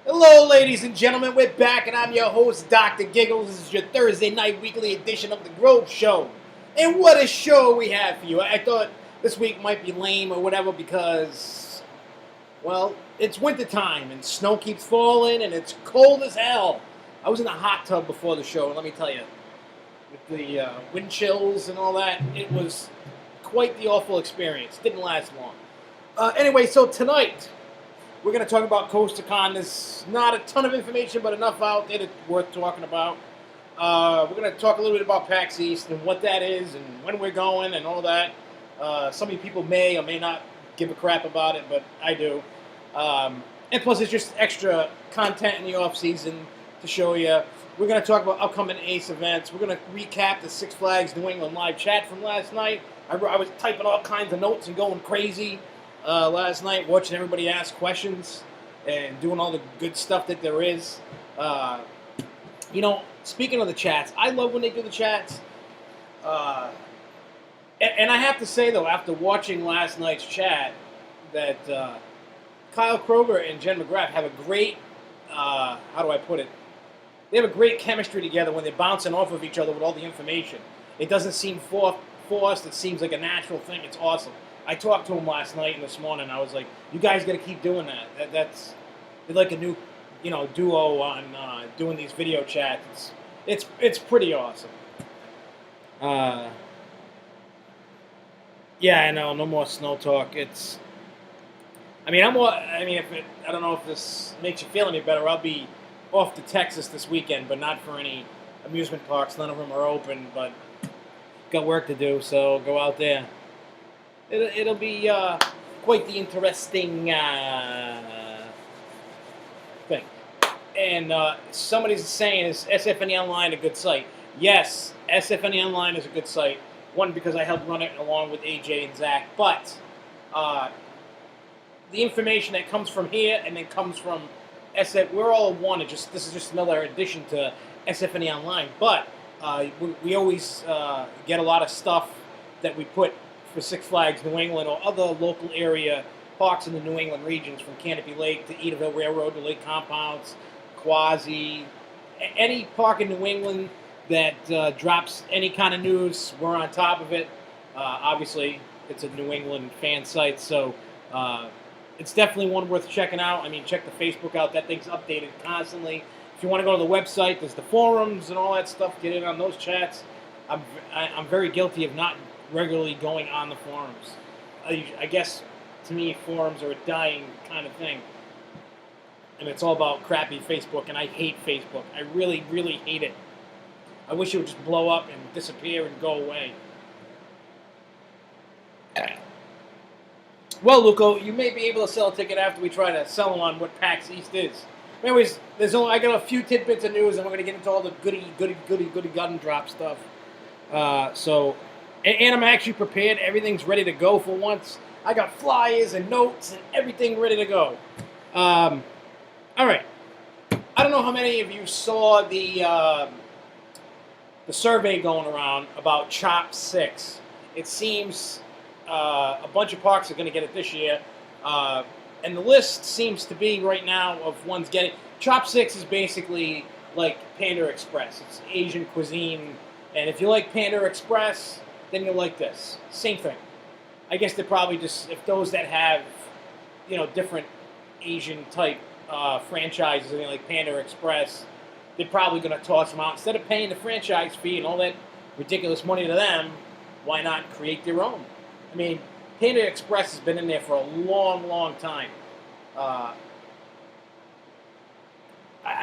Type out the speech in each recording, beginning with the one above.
Hello, ladies and gentlemen. We're back, and I'm your host, Dr. Giggles. This is your Thursday night weekly edition of The Grove Show. And what a show we have for you. I thought this week might be lame or whatever because, well, it's wintertime, and snow keeps falling, and it's cold as hell. I was in a hot tub before the show, and let me tell you, with the wind chills and all that, it was quite the awful experience. Didn't last long. Anyway, so tonight, we're going to talk about Coast to Con. There's not a ton of information, but enough out there that's worth talking about. We're going to talk a little bit about Pax East and what that is and when we're going and all that. Some of you people may or may not give a crap about it, but I do. And plus, it's just extra content in the off-season to show you. We're going to talk about upcoming ACE events. We're going to recap the Six Flags New England live chat from last night. I was typing all kinds of notes and going crazy last night, watching everybody ask questions and doing all the good stuff that there is. Speaking of the chats, I love when they do the chats. And I have to say, though, after watching last night's chat, that Kyle Kroger and Jen McGrath have a great, how do I put it? They have a great chemistry together when they're bouncing off of each other with all the information. It doesn't seem forced. It seems like a natural thing. It's awesome. I talked to him last night and this morning. I was like, "You guys got to keep doing that. That's like a new, duo on doing these video chats. It's pretty awesome." Yeah, I know. No more snow talk. I don't know if this makes you feel any better. I'll be off to Texas this weekend, but not for any amusement parks. None of them are open, but got work to do, so go out there. It'll be quite the interesting thing. And somebody's saying, is SFNE Online a good site? Yes, SFNE Online is a good site. One, because I helped run it along with AJ and Zach. But the information that comes from here and then comes from SF, we're all one. This is just another addition to SFNE Online. But we always get a lot of stuff that we put for Six Flags New England or other local area parks in the New England regions, from Canopy Lake to Edaville Railroad to Lake Compounds, Quasi, any park in New England that drops any kind of news, we're on top of it. Obviously, it's a New England fan site, so it's definitely one worth checking out. I mean, check the Facebook out. That thing's updated constantly. If you want to go to the website, there's the forums and all that stuff. Get in on those chats. I'm very guilty of not regularly going on the forums. I guess, to me, forums are a dying kind of thing. And it's all about crappy Facebook, and I hate Facebook. I really, really hate it. I wish it would just blow up and disappear and go away. Well, Luco, you may be able to sell a ticket after we try to sell them on what PAX East is. Anyways, I got a few tidbits of news, and we're going to get into all the goody gun drop stuff. And I'm actually prepared. Everything's ready to go for once. I got flyers and notes and everything ready to go. All right. I don't know how many of you saw the survey going around about Chop 6. It seems a bunch of parks are going to get it this year. And the list seems to be right now of ones getting. Chop 6 is basically like Panda Express. It's Asian cuisine. And if you like Panda Express, then you'll like this. Same thing. I guess they're probably just, if those that have, different Asian type franchises, like Panda Express, they're probably going to toss them out. Instead of paying the franchise fee and all that ridiculous money to them, why not create their own? I mean, Panda Express has been in there for a long, long time. I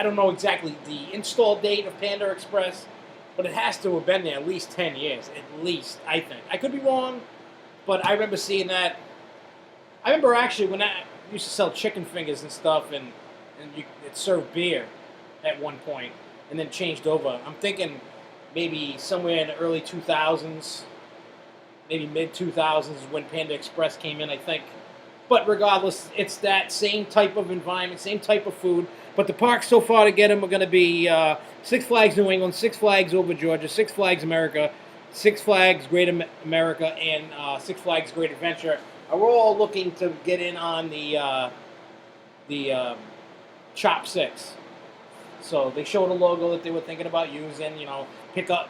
don't know exactly the install date of Panda Express, but it has to have been there at least 10 years, at least, I think. I could be wrong, but I remember seeing that. I remember actually when I used to sell chicken fingers and stuff, and it served beer at one point, and then changed over. I'm thinking maybe somewhere in the early 2000s, maybe mid-2000s is when Panda Express came in, I think. But regardless, it's that same type of environment, same type of food. But the parks so far to get them are going to be Six Flags New England, Six Flags over Georgia, Six Flags America, Six Flags Great America and Six Flags Great Adventure are all looking to get in on the Chop Six. So they showed a logo that they were thinking about using. Pick a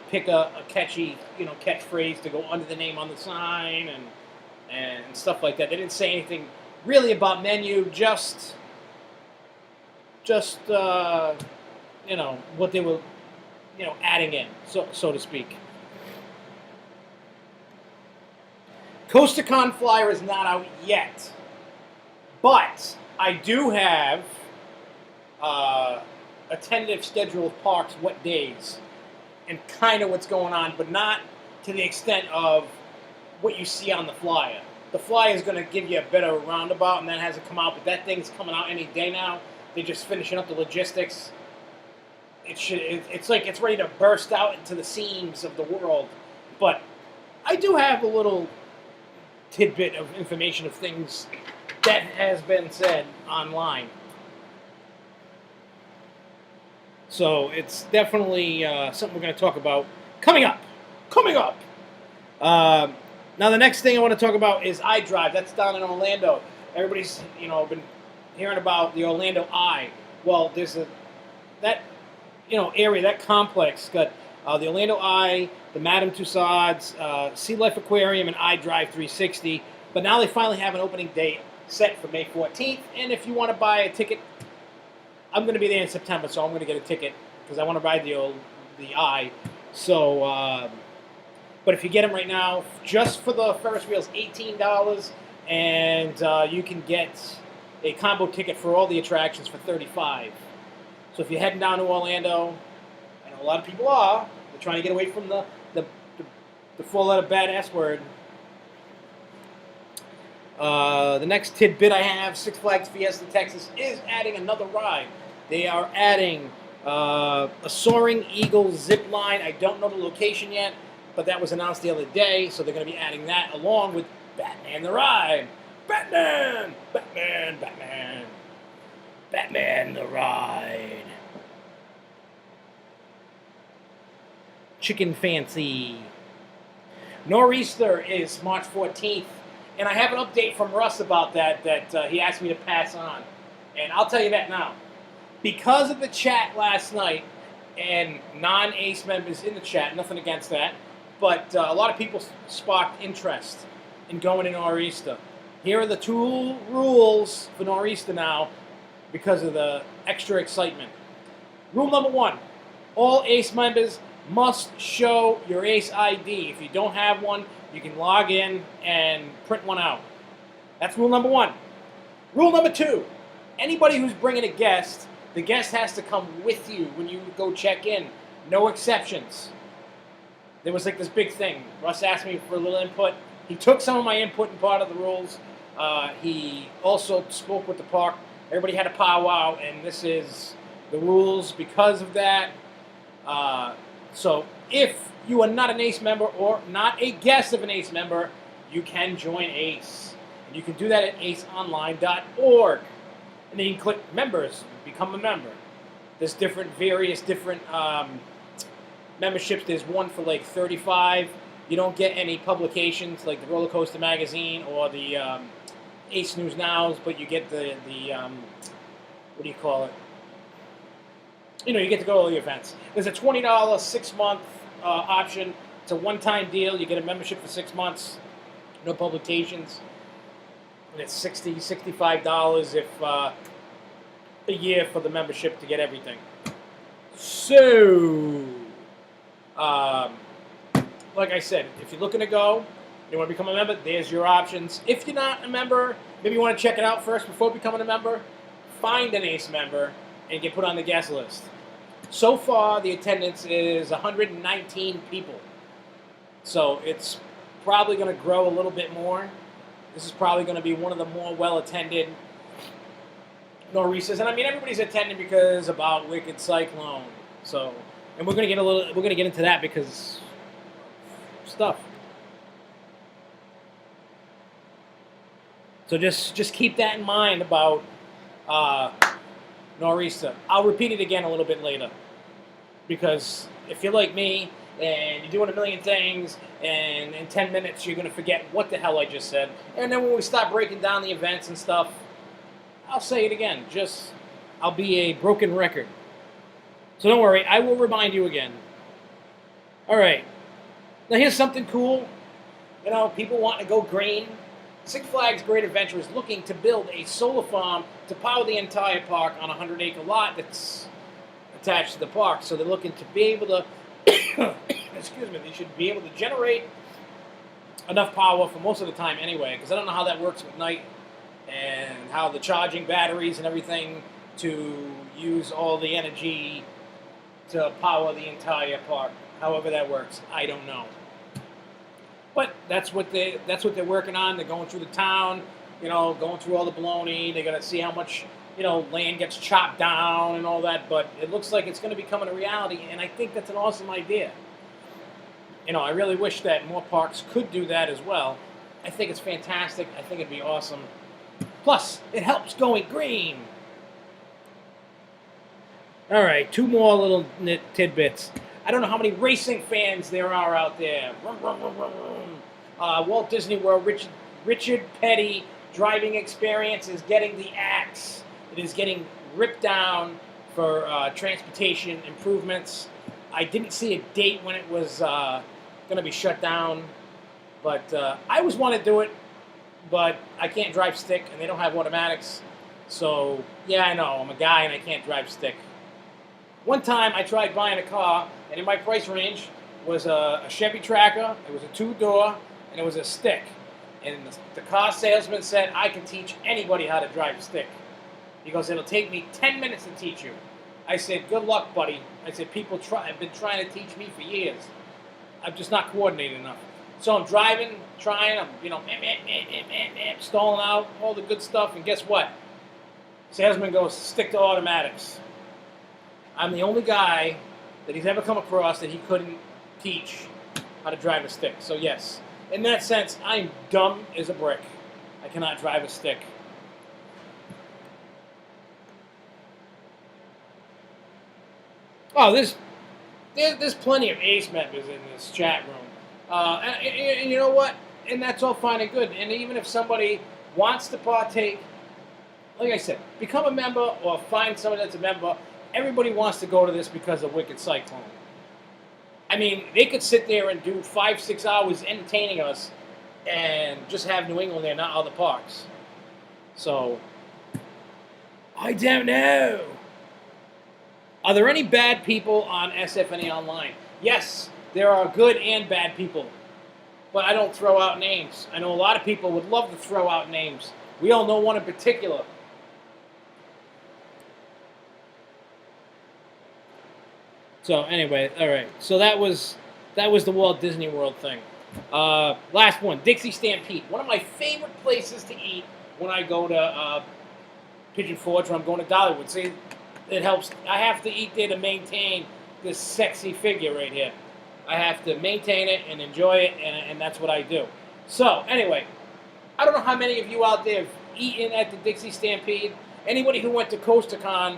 catchy catchphrase to go under the name on the sign and stuff like that. They didn't say anything really about menu, just what they were adding in, so to speak. CoasterCon flyer is not out yet, but I do have a tentative schedule of parks, what days, and kind of what's going on, but not to the extent of what you see on the flyer. The flyer is going to give you a better roundabout, and that hasn't come out, but that thing's coming out any day now. They're just finishing up the logistics. It's like it's ready to burst out into the seams of the world. But I do have a little tidbit of information of things that has been said online. So it's definitely something we're going to talk about coming up. Now the next thing I want to talk about is iDrive. That's down in Orlando. Everybody's been hearing about the Orlando Eye. Well, there's that area, that complex got the Orlando Eye, the Madame Tussauds, Sea Life Aquarium, and iDrive 360. But now they finally have an opening date set for May 14th. And if you want to buy a ticket, I'm going to be there in September, so I'm going to get a ticket because I want to ride the Eye. So, but if you get them right now, just for the Ferris wheels, $18, and you can get a combo ticket for all the attractions for $35. So if you're heading down to Orlando, I know a lot of people are, they're trying to get away from the four-letter badass word. The next tidbit I have, Six Flags Fiesta Texas is adding another ride. They are adding a Soaring Eagle zip line. I don't know the location yet, but that was announced the other day, so they're going to be adding that along with Batman the Ride. Batman the Ride. Chicken Fancy. Nor'easter is March 14th, and I have an update from Russ about that he asked me to pass on. And I'll tell you that now. Because of the chat last night and non-ACE members in the chat, nothing against that, but a lot of people sparked interest in going to Nor'easter. Here are the two rules for Nor'easter now because of the extra excitement. Rule number 1, all ACE members must show your ACE ID. If you don't have one, you can log in and print one out. That's rule number 1. Rule number 2, anybody who's bringing a guest, the guest has to come with you when you go check in. No exceptions. There was like this big thing. Russ asked me for a little input. He took some of my input in part of the rules. He also spoke with the park. Everybody had a powwow, and this is the rules because of that. So if you are not an ACE member or not a guest of an ACE member, you can join ACE. And you can do that at aceonline.org. And then you can click members, become a member. There's various different memberships. There's one for like $35. You don't get any publications like the Roller Coaster Magazine or the Ace News Nows, but you get the what do you call it? You get to go to all the events. There's a $20 6-month option. It's a one-time deal. You get a membership for 6 months, no publications. And it's $60, $65 if a year for the membership to get everything. So, like I said, if you're looking to go, you want to become a member, there's your options. If you're not a member, maybe you want to check it out first before becoming a member, find an ACE member and get put on the guest list. So far, the attendance is 119 people. So it's probably going to grow a little bit more. This is probably going to be one of the more well-attended Nor'easters. And I mean, everybody's attending because about Wicked Cyclone. So, and we're going to get into that because stuff. So just keep that in mind about Nor'easter. I'll repeat it again a little bit later. Because if you're like me and you're doing a million things, and in 10 minutes you're going to forget what the hell I just said. And then when we start breaking down the events and stuff, I'll say it again. I'll be a broken record. So don't worry, I will remind you again. All right. Now here's something cool. You know, people want to go green. Six Flags Great Adventure is looking to build a solar farm to power the entire park on a 100-acre lot that's attached to the park. So they're looking to be able to, excuse me, they should be able to generate enough power for most of the time anyway, because I don't know how that works with night and how the charging batteries and everything to use all the energy to power the entire park. However that works, I don't know. But that's what they're working on. They're going through the town, you know, going through all the baloney. They're going to see how much, you know, land gets chopped down and all that. But it looks like it's going to be becoming a reality, and I think that's an awesome idea. You know, I really wish that more parks could do that as well. I think it's fantastic. I think it'd be awesome. Plus, it helps going green. All right, two more little tidbits. I don't know how many racing fans there are out there. Walt Disney World Richard Petty driving experience is getting the axe. It is getting ripped down for transportation improvements. I didn't see a date when it was going to be shut down, but I always want to do it, but I can't drive stick, and they don't have automatics. So, yeah, I know, I'm a guy and I can't drive stick. One time I tried buying a car, and in my price range was a Chevy Tracker, it was a 2-door, and it was a stick. And the car salesman said, I can teach anybody how to drive a stick. He goes, it'll take me 10 minutes to teach you. I said, good luck, buddy. I said, people have been trying to teach me for years. I'm just not coordinated enough. So I'm driving, trying, I'm, you know, stalling out, all the good stuff, and guess what? Salesman goes, stick to automatics. I'm the only guy that he's ever come across that he couldn't teach how to drive a stick. So yes, in that sense, I'm dumb as a brick. I cannot drive a stick. Oh, there's plenty of Ace members in this chat room. And you know what? And that's all fine and good. And even if somebody wants to partake, like I said, become a member or find someone that's a member. Everybody wants to go to this because of Wicked Cyclone. I mean, they could sit there and do 5-6 hours entertaining us and just have New England there, not other parks. So, I don't know. Are there any bad people on SFNE Online? Yes, there are good and bad people. But I don't throw out names. I know a lot of people would love to throw out names. We all know one in particular. So anyway, all right. So that was the Walt Disney World thing. Last one, Dixie Stampede. One of my favorite places to eat when I go to Pigeon Forge or I'm going to Dollywood. See, it helps. I have to eat there to maintain this sexy figure right here. I have to maintain it and enjoy it, and that's what I do. So anyway, I don't know how many of you out there have eaten at the Dixie Stampede. Anybody who went to CoasterCon,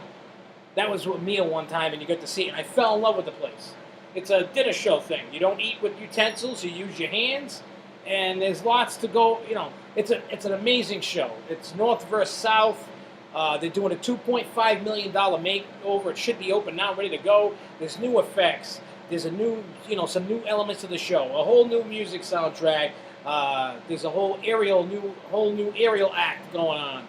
that was with Mia one time, and you got to see it, and I fell in love with the place. It's a dinner show thing. You don't eat with utensils, you use your hands, and there's lots to go, you know, it's an amazing show. It's north versus south. They're doing a $2.5 million makeover. It should be open now, ready to go. There's new effects. There's a new, you know, some new elements of the show. A whole new music soundtrack. There's a whole new aerial act going on.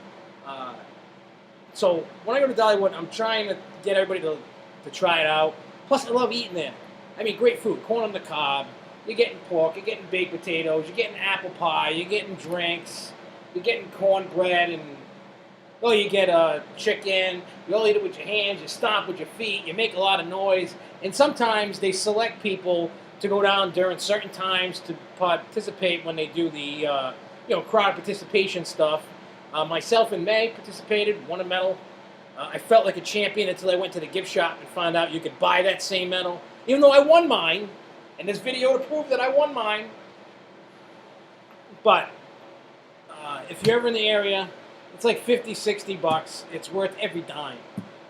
So when I go to Dollywood, I'm trying to get everybody to try it out. Plus, I love eating there. I mean, great food. Corn on the cob. You're getting pork. You're getting baked potatoes. You're getting apple pie. You're getting drinks. You're getting cornbread and, well, you get chicken. You all eat it with your hands. You stomp with your feet. You make a lot of noise. And sometimes they select people to go down during certain times to participate when they do the crowd participation stuff. Myself and May participated, won a medal. I felt like a champion until I went to the gift shop and found out you could buy that same medal. Even though I won mine, and this video to prove that I won mine. But if you're ever in the area, it's like 50, 60 bucks. It's worth every dime.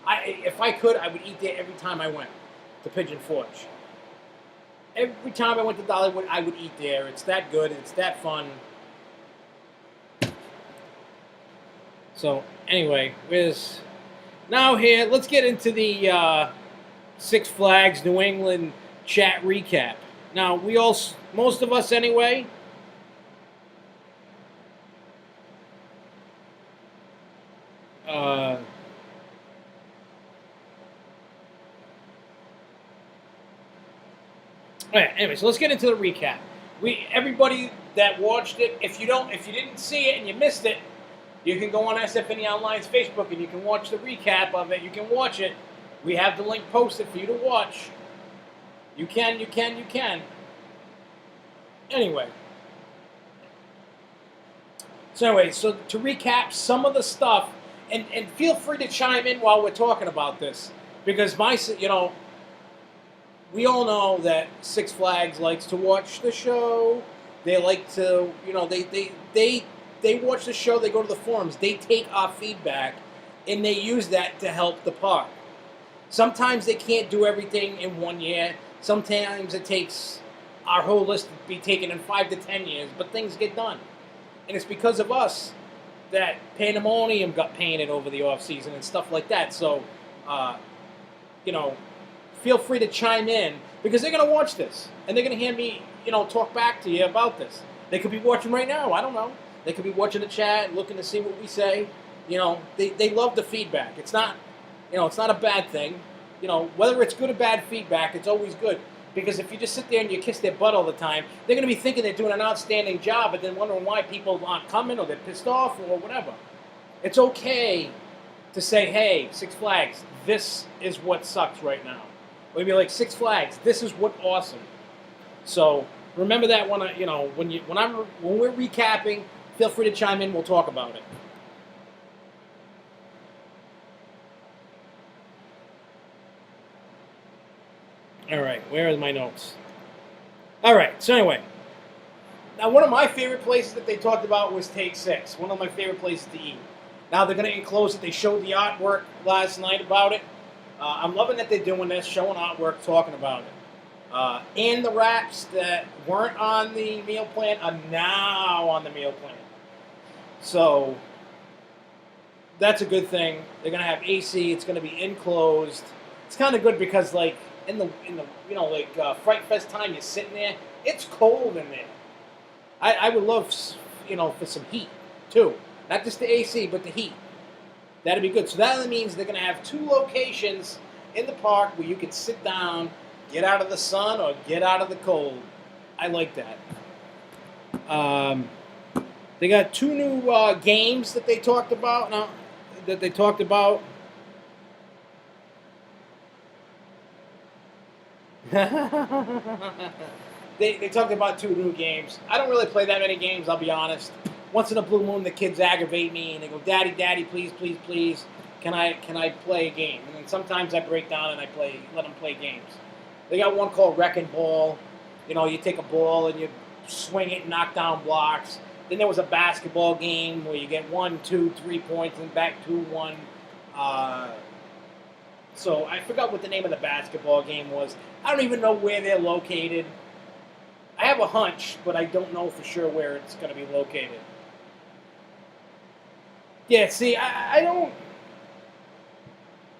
If I could, I would eat there every time I went to Pigeon Forge. Every time I went to Dollywood, I would eat there. It's that good. It's that fun. So anyway, now here. Let's get into the Six Flags New England chat recap. Now we all, most of us anyway. Uh, Anyway, so let's get into the recap. Everybody that watched it, if you didn't see it and you missed it, you can go on SFNE Online's Facebook and you can watch the recap of it. You can watch it. We have the link posted for you to watch. You can. Anyway. So to recap some of the stuff, and feel free to chime in while we're talking about this, because we all know that Six Flags likes to watch the show. They like to, they watch the show. They go to the forums. They take our feedback, and they use that to help the park. Sometimes they can't do everything in 1 year. Sometimes it takes our whole list to be taken in 5 to 10 years, but things get done. And it's because of us that Pandemonium got painted over the off season and stuff like that. So, feel free to chime in, because they're going to watch this and they're going to hear me, talk back to you about this. They could be watching right now. I don't know. They could be watching the chat, looking to see what we say. They love the feedback. It's not, it's not a bad thing. Whether it's good or bad feedback, it's always good. Because if you just sit there and you kiss their butt all the time, they're going to be thinking they're doing an outstanding job, but then wondering why people aren't coming or they're pissed off or whatever. It's okay to say, hey, Six Flags, this is what sucks right now. Or be like, Six Flags, this is what's awesome. So remember that when we're recapping, feel free to chime in. We'll talk about it. All right, where are my notes? All right, so anyway. Now, one of my favorite places that they talked about was Take 6. One of my favorite places to eat. Now they're going to enclose it. They showed the artwork last night about it. I'm loving that they're doing this, showing artwork, talking about it. And the wraps that weren't on the meal plan are now on the meal plan. So that's a good thing. They're going to have AC. It's going to be enclosed. It's kind of good because, like, in the Fright Fest time, you're sitting there. It's cold in there. I would love, for some heat too. Not just the AC, but the heat. That'd be good. So that means they're going to have 2 locations in the park where you can sit down, get out of the sun, or get out of the cold. I like that. They got 2 new games that they talked about. They talked about 2 new games. I don't really play that many games, I'll be honest. Once in a blue moon, the kids aggravate me, and they go, Daddy, Daddy, please, please, please, can I play a game? And then sometimes I break down and let them play games. They got one called Wrecking Ball. You take a ball and you swing it and knock down blocks. Then there was a basketball game where you get 1, 2, 3 points and back 2, 1. So I forgot what the name of the basketball game was. I don't even know where they're located. I have a hunch, but I don't know for sure where it's going to be located. Yeah, see, I don't...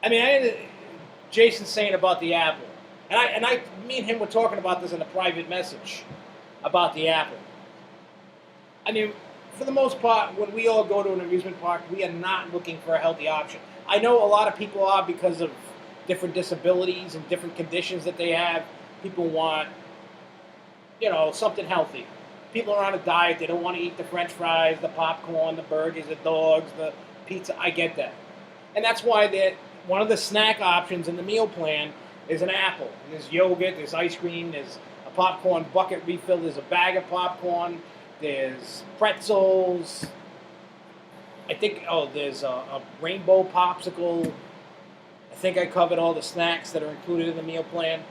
I mean, Jason's saying about the Apple. And me and him were talking about this in a private message about the Apple. I mean, for the most part, when we all go to an amusement park, we are not looking for a healthy option. I know a lot of people are because of different disabilities and different conditions that they have. People want, something healthy. People are on a diet. They don't want to eat the French fries, the popcorn, the burgers, the dogs, the pizza. I get that. And that's why one of the snack options in the meal plan is an apple. And there's yogurt, there's ice cream, there's a popcorn bucket refill, there's a bag of popcorn, there's pretzels. I think, there's a rainbow popsicle. I think I covered all the snacks that are included in the meal plan.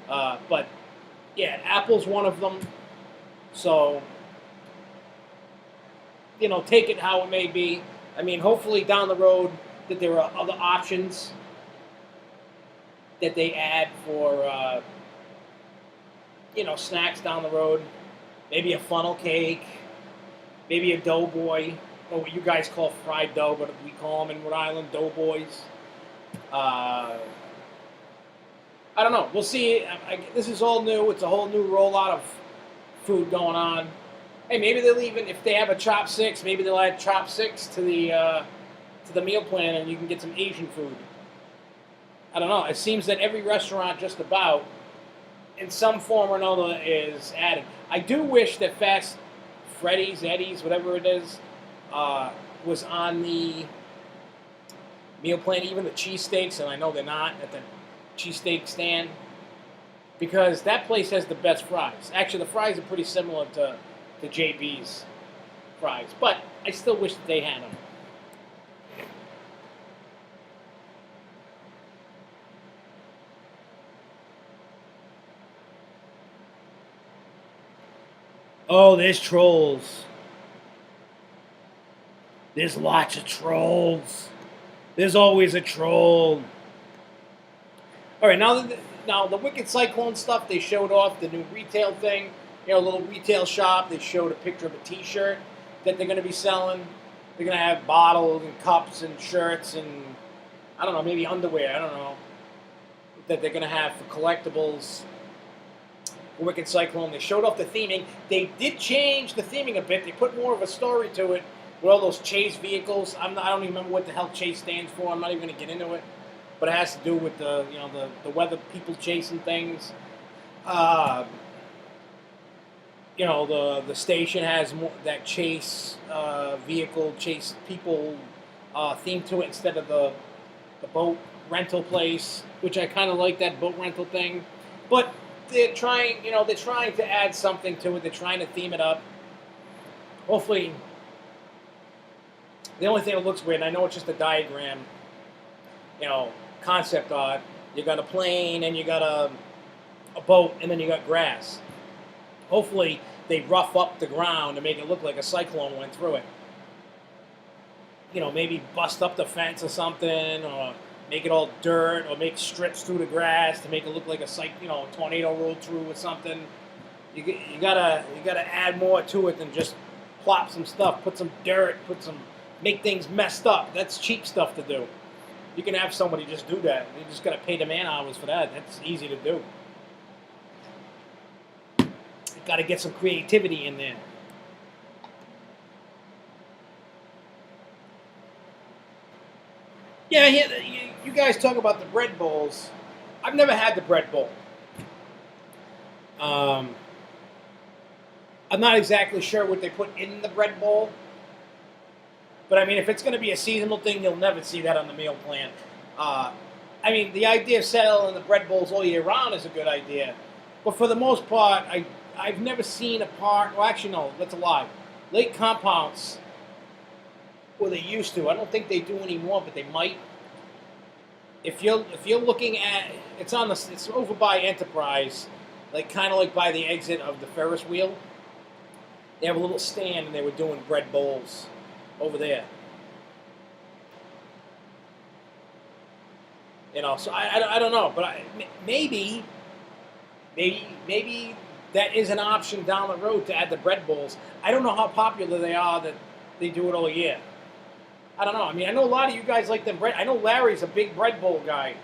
But, yeah, apple's one of them. So, take it how it may be. I mean, hopefully down the road that there are other options that they add for, snacks down the road. Maybe a funnel cake, maybe a doughboy, or what you guys call fried dough, but we call them in Rhode Island doughboys. Uh, I don't know. We'll see. This is all new. It's a whole new rollout of food going on. Hey, maybe they'll even, if they have a chopsticks, maybe they'll add chopsticks to the meal plan, and you can get some Asian food. I don't know. It seems that every restaurant, just about, in some form or another, is added. I do wish that Fast Freddy's, Eddie's, whatever it is, was on the meal plan. Even the cheesesteaks, and I know they're not at the cheesesteak stand, because that place has the best fries. Actually, the fries are pretty similar to JB's fries, but I still wish that they had them. Oh, there's trolls. There's lots of trolls. There's always a troll. All right, now the Wicked Cyclone stuff, they showed off the new retail thing. A little retail shop. They showed a picture of a T-shirt that they're going to be selling. They're going to have bottles and cups and shirts and, I don't know, maybe underwear. I don't know. That they're going to have for collectibles. Wicked Cyclone. They showed off the theming. They did change the theming a bit. They put more of a story to it with all those chase vehicles. I don't even remember what the hell chase stands for. I'm not even going to get into it. But it has to do with the weather, people chasing things. The station has more, that chase vehicle, chase people theme to it instead of the boat rental place, which I kind of like that boat rental thing. But they're trying to add something to it. They're trying to theme it up. Hopefully, the only thing that looks weird, and I know it's just a diagram, concept art. You got a plane, and you got a boat, and then you got grass. Hopefully, they rough up the ground to make it look like a cyclone went through it. Maybe bust up the fence or something, or make it all dirt, or make strips through the grass to make it look like a tornado rolled through or something. You gotta add more to it than just plop some stuff, put some dirt, make things messed up. That's cheap stuff to do. You can have somebody just do that. You just gotta pay the man hours for that. That's easy to do. Got to get some creativity in there. Yeah, you guys talk about the bread bowls. I've never had the bread bowl. I'm not exactly sure what they put in the bread bowl. But, I mean, if it's going to be a seasonal thing, you'll never see that on the meal plan. The idea of selling the bread bowls all year round is a good idea. But for the most part, I've never seen a park. Well, actually, no, that's a lie. Lake compounds, well, they used to. I don't think they do anymore, but they might. If you're looking at, it's over by Enterprise, kind of like by the exit of the Ferris wheel. They have a little stand, and they were doing bread bowls over there. So I don't know, but maybe that is an option down the road to add the bread bowls. I don't know how popular they are that they do it all year. I don't know. I mean, I know a lot of you guys like them bread. I know Larry's a big bread bowl guy.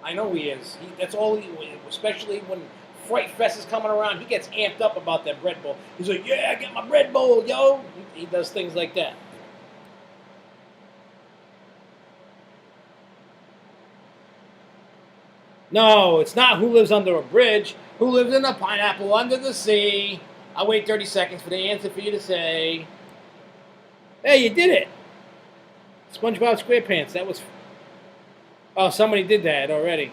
I know he is. That's all especially when Fright Fest is coming around, he gets amped up about that bread bowl. He's like, yeah, I got my bread bowl, yo. He does things like that. No, it's not Who Lives Under a Bridge. Who lives in a pineapple under the sea? I'll wait 30 seconds for the answer for you to say. Hey, you did it. SpongeBob SquarePants. That was... Oh, somebody did that already.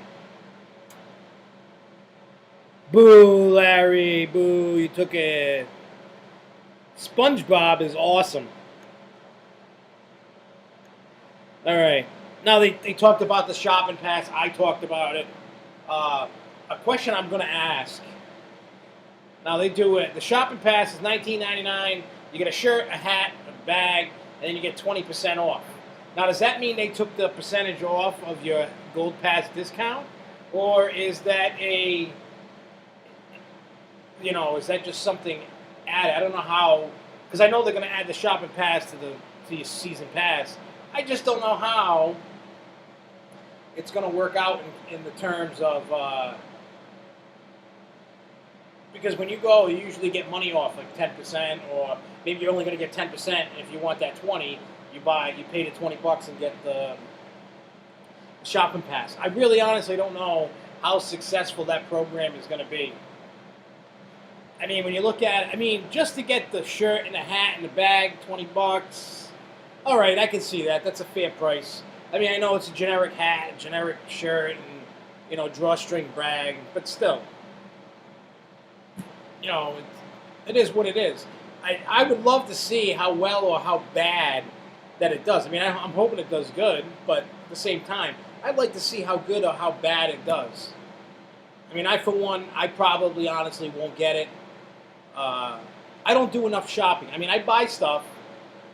Boo, Larry. Boo, you took it. SpongeBob is awesome. All right. Now, they talked about the shopping pass. I talked about it. A question I'm going to ask. Now, they do it. The shopping pass is $19.99. You get a shirt, a hat, a bag, and then you get 20% off. Now, does that mean they took the percentage off of your Gold Pass discount? Or is that Is that just something added? I don't know how, because I know they're going to add the shopping pass to your season pass. I just don't know how it's going to work out in the terms of because when you go, you usually get money off like 10%, or maybe you're only going to get 10%. If you want that 20, you pay the $20 and get the shopping pass. I really honestly don't know how successful that program is going to be. I mean, when you look at it, just to get the shirt and the hat and the bag, $20. All right, I can see that. That's a fair price. I know it's a generic hat, a generic shirt, and drawstring bag, but still, it is what it is. I would love to see how well or how bad that it does. I'm hoping it does good, but at the same time, I'd like to see how good or how bad it does. For one, I probably honestly won't get it. I don't do enough shopping. I buy stuff,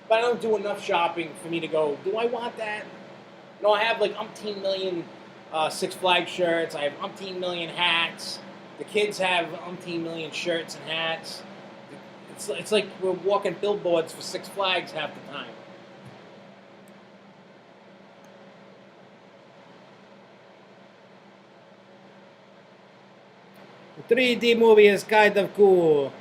but I don't do enough shopping for me to go, do I want that? I have like umpteen million Six Flags shirts. I have umpteen million hats. The kids have umpteen million shirts and hats. It's like we're walking billboards for Six Flags half the time. The 3D movie is kind of cool.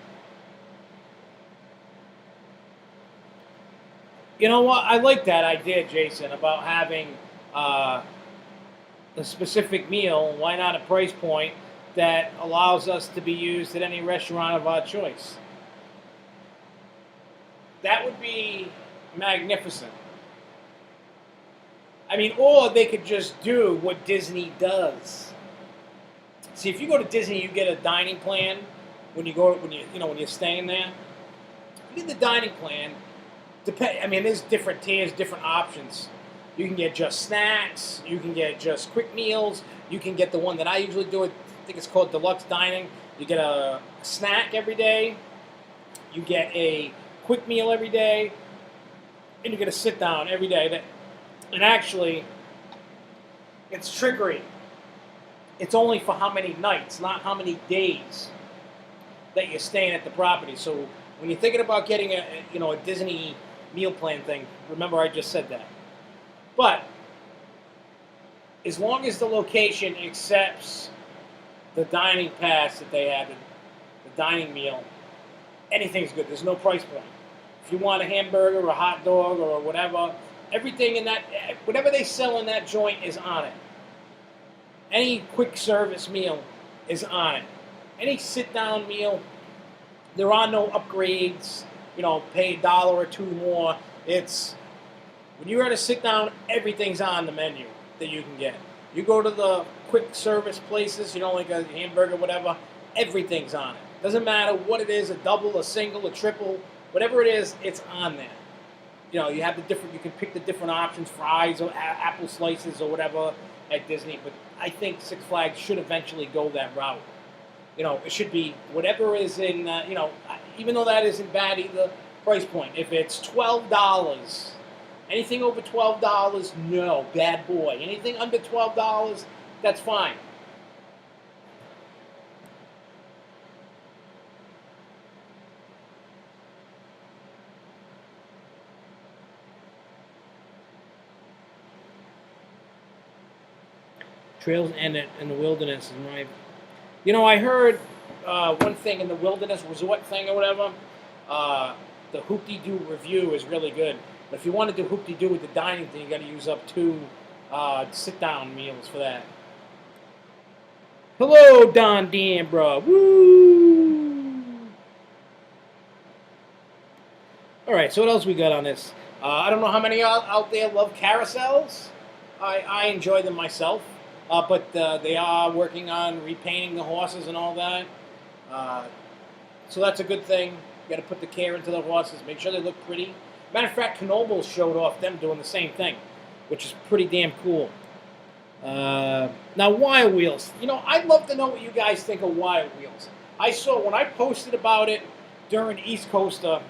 You know what? I like that idea, Jason, about having a specific meal. Why not a price point that allows us to be used at any restaurant of our choice? That would be magnificent. Or they could just do what Disney does. See, if you go to Disney, you get a dining plan when you're staying there. You get the dining plan. There's different tiers, different options. You can get just snacks. You can get just quick meals. You can get the one that I usually do. I think it's called deluxe dining. You get a snack every day. You get a quick meal every day, and you get a sit down every day. And actually, it's trickery. It's only for how many nights, not how many days that you're staying at the property. So when you're thinking about getting a Disney meal plan thing, remember I just said that. But as long as the location accepts the dining pass that they have, the dining meal, anything's good. There's no price point. If you want a hamburger or a hot dog or whatever, everything in that, whatever they sell in that joint is on it. Any quick service meal is on it. Any sit-down meal, there are no upgrades, pay $1 or $2 more. It's, when you're at a sit-down, everything's on the menu that you can get. You go to the quick service places, like a hamburger, whatever, everything's on it. Doesn't matter what it is, a double, a single, a triple, whatever it is, it's on there. You have you can pick the different options, fries or apple slices or whatever at Disney, but I think Six Flags should eventually go that route. It should be whatever is in, even though that isn't bad either, price point. If it's $12, anything over $12, no, bad boy. Anything under $12, that's fine. Trails end in the wilderness is my... I heard one thing in the wilderness resort thing or whatever. The Hoop-de-Doo review is really good. But if you want to do Hoop-de-Doo with the dining thing, you got to use up 2 sit-down meals for that. Hello, Don Danbra. Woo! All right, so what else we got on this? I don't know how many out there love carousels. I enjoy them myself. But they are working on repainting the horses and all that. So that's a good thing. You got to put the care into the horses, make sure they look pretty. Matter of fact, Knoebels showed off them doing the same thing, which is pretty damn cool. Now, Wild Wheels. I'd love to know what you guys think of Wild Wheels. I saw when I posted about it during East Coaster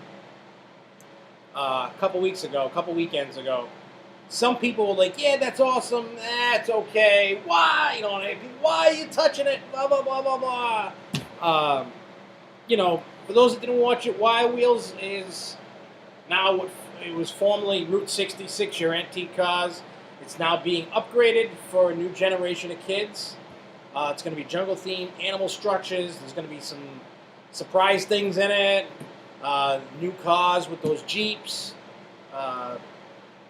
a couple weekends ago. Some people were like, yeah, that's awesome. That's okay. Why? Why are you touching it? Blah, blah, blah, blah, blah. for those that didn't watch it, Wild Wheels is now what it was formerly Route 66, your antique cars. It's now being upgraded for a new generation of kids. It's going to be jungle themed, animal structures. There's going to be some surprise things in it. New cars with those Jeeps.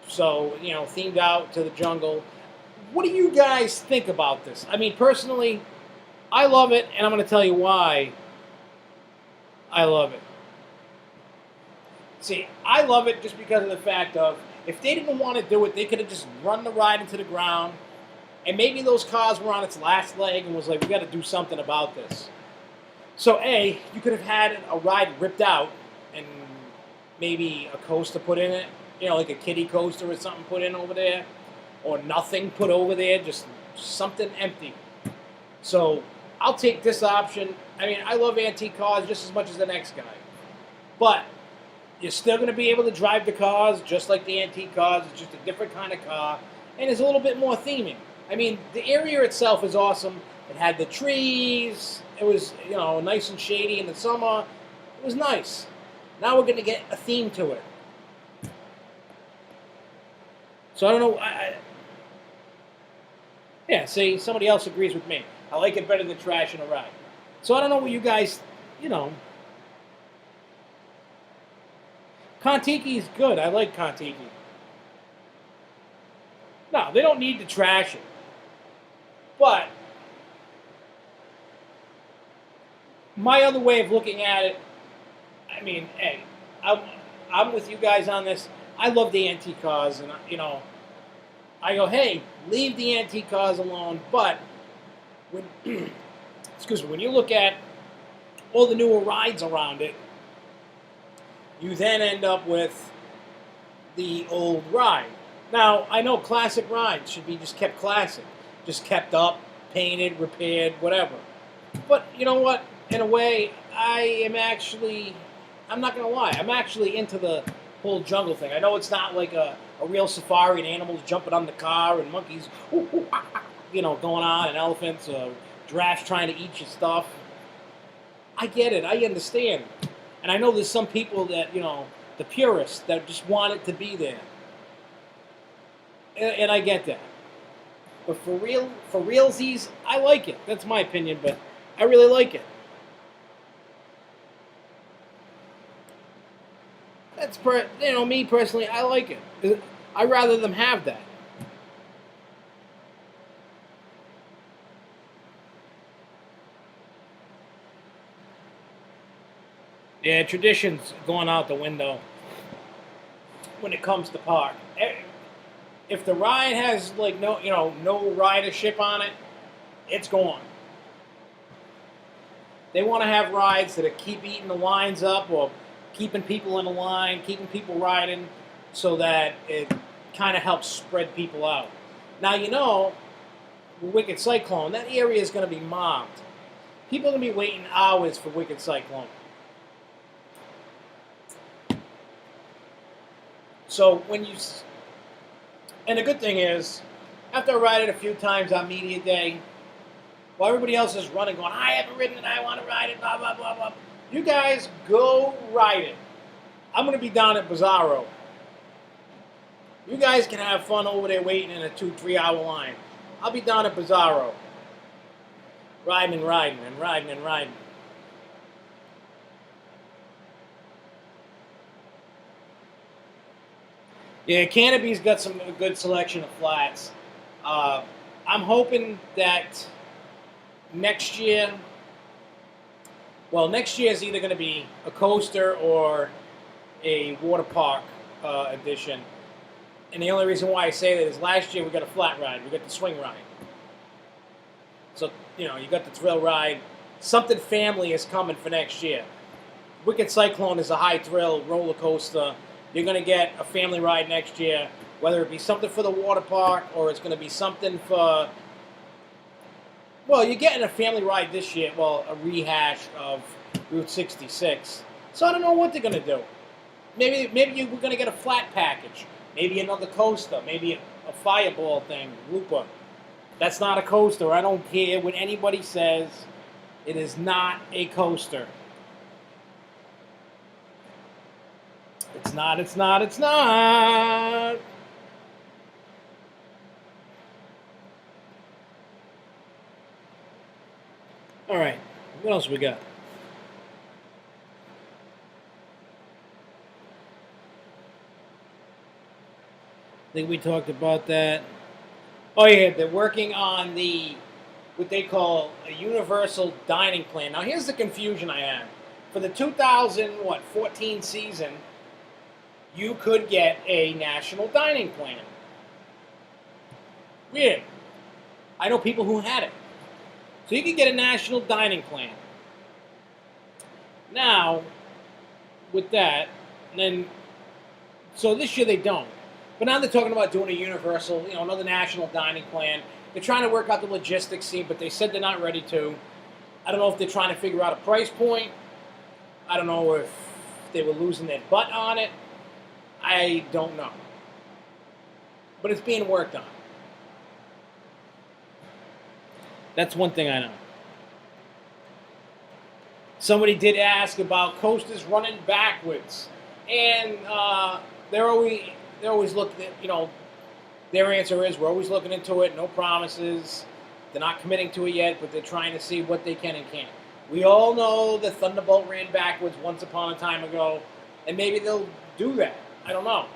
So, themed out to the jungle. What do you guys think about this? I mean, personally, I love it, and I'm going to tell you why I love it. See, I love it just because of the fact of, if they didn't want to do it, they could have just run the ride into the ground, and maybe those cars were on its last leg and was like, we got to do something about this. So, A, you could have had a ride ripped out and maybe a coaster put in it, like a kiddie coaster or something put in over there, or nothing put over there, just something empty. So, I'll take this option. I mean, I love antique cars just as much as the next guy. But you're still going to be able to drive the cars just like the antique cars. It's just a different kind of car. And there's a little bit more theming. I mean, the area itself is awesome. It had the trees. It was, nice and shady in the summer. It was nice. Now we're going to get a theme to it. So I don't know. Yeah, see, somebody else agrees with me. I like it better than trash in a ride. So I don't know what you guys, Kontiki is good. I like Kontiki. No, they don't need to trash it. But my other way of looking at it, I mean, hey, I'm with you guys on this. I love the antique cars, and I go, hey, leave the antique cars alone. But when when you look at all the newer rides around it, you then end up with the old ride. Now, I know classic rides should be just kept classic, just kept up, painted, repaired, whatever. But you know what? In a way, I'm not going to lie, I'm actually into the whole jungle thing. I know it's not like a real safari and animals jumping on the car and monkeys, going on, and elephants, giraffes trying to eat your stuff. I get it. I understand. And I know there's some people that, the purists, that just want it to be there. And I get that. But for realsies, I like it. That's my opinion, but I really like it. That's me personally, I like it. I'd rather them have that. Yeah, tradition's going out the window when it comes to park. If the ride has no ridership on it, it's gone. They want to have rides that keep eating the lines up, or keeping people in a line, keeping people riding, so that it kind of helps spread people out. Now, Wicked Cyclone, that area is going to be mobbed. People are going to be waiting hours for Wicked Cyclone. So and the good thing is, after I ride it a few times on media day, while everybody else is running, going, I haven't ridden it, I want to ride it, blah, blah, blah, blah. You guys go ride it. I'm going to be down at Bizarro. You guys can have fun over there waiting in a 2-3 hour line. I'll be down at Bizarro. Riding and riding and riding and riding. Yeah, Canopy's got a good selection of flats. I'm hoping that next year is either going to be a coaster or a water park edition. And the only reason why I say that is last year we got a flat ride. We got the swing ride. So, you got the thrill ride. Something family is coming for next year. Wicked Cyclone is a high thrill roller coaster. You're going to get a family ride next year, whether it be something for the water park or it's going to be something for... Well, you're getting a family ride this year, a rehash of Route 66. So I don't know what they're going to do. Maybe you're going to get a flat package. Maybe another coaster. Maybe a fireball thing, Looper. That's not a coaster. I don't care what anybody says. It is not a coaster. It's not, it's not, it's not. All right, what else we got? I think we talked about that. Oh yeah, they're working on what they call a universal dining plan. Now here's the confusion I have. For the 2014 season, you could get a national dining plan. Weird. I know people who had it. So you could get a national dining plan. Now, with that, then, so this year they don't. But now they're talking about doing a universal, another national dining plan. They're trying to work out the logistics scene, but they said they're not ready to. I don't know if they're trying to figure out a price point. I don't know if they were losing their butt on it. I don't know. But it's being worked on. That's one thing I know. Somebody did ask about coasters running backwards, and they're always looking at, their answer is we're always looking into it. No promises. They're not committing to it yet, but they're trying to see what they can and can't. We all know the Thunderbolt ran backwards once upon a time ago, and maybe they'll do that. I don't know,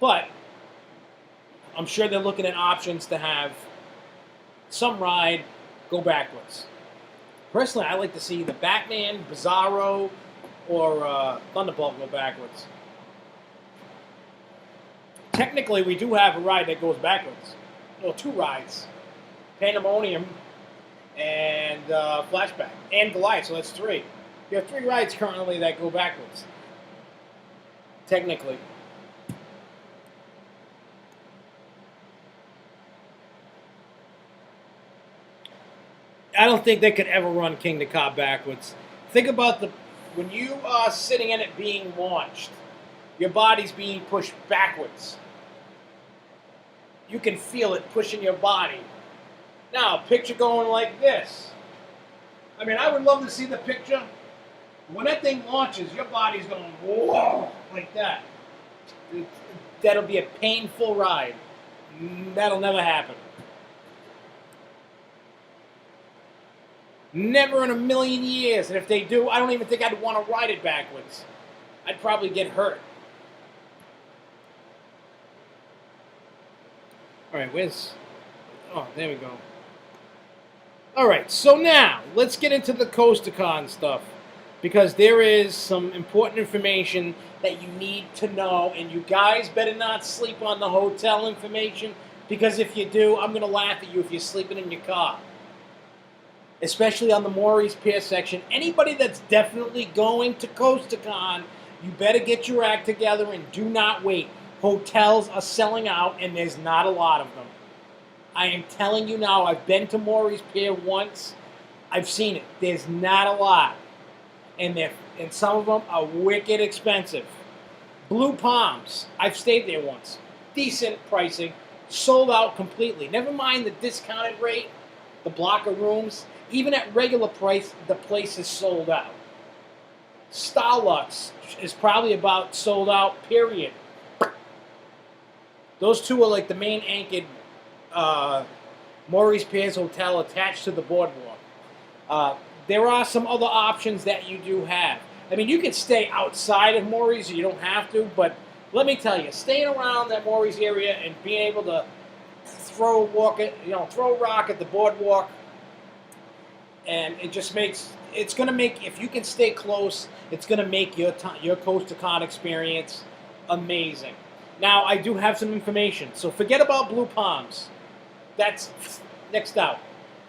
but I'm sure they're looking at options to have some ride go backwards. Personally, I like to see the Batman, Bizarro, or Thunderbolt go backwards. Technically, we do have a ride that goes backwards. Well, two rides. Pandemonium and Flashback. And Goliath, so that's three. You have three rides currently that go backwards. Technically. I don't think they could ever run King the Cobb backwards. Think about when you are sitting in it being launched, your body's being pushed backwards. You can feel it pushing your body. Now, picture going like this. I mean, I would love to see the picture. When that thing launches, your body's going, whoa, like that. That'll be a painful ride. That'll never happen. Never in a million years. And if they do, I don't even think I'd want to ride it backwards. I'd probably get hurt. All right, where's... Oh, there we go. All right, so now, let's get into the CoasterCon stuff. Because there is some important information that you need to know. And you guys better not sleep on the hotel information. Because if you do, I'm going to laugh at you if you're sleeping in your car. Especially on the Maurice Pier section. Anybody that's definitely going to CoasterCon, you better get your act together and do not wait. Hotels are selling out, and there's not a lot of them. I am telling you now, I've been to Maurice Pier once. I've seen it. There's not a lot. And some of them are wicked expensive. Blue Palms, I've stayed there once. Decent pricing. Sold out completely. Never mind the discounted rate, the block of rooms. Even at regular price, the place is sold out. Starlux is probably about sold out, period. Those two are like the main anchored Maurice Pier's Hotel attached to the boardwalk. There are some other options that you do have. I mean, you can stay outside of Maurice, you don't have to, but let me tell you, staying around that Maurice area and being able to throw a rock at the boardwalk, and it just makes, it's going to make, if you can stay close, it's going to make your CoasterCon experience amazing. Now, I do have some information, so forget about Blue Palms. That's next out.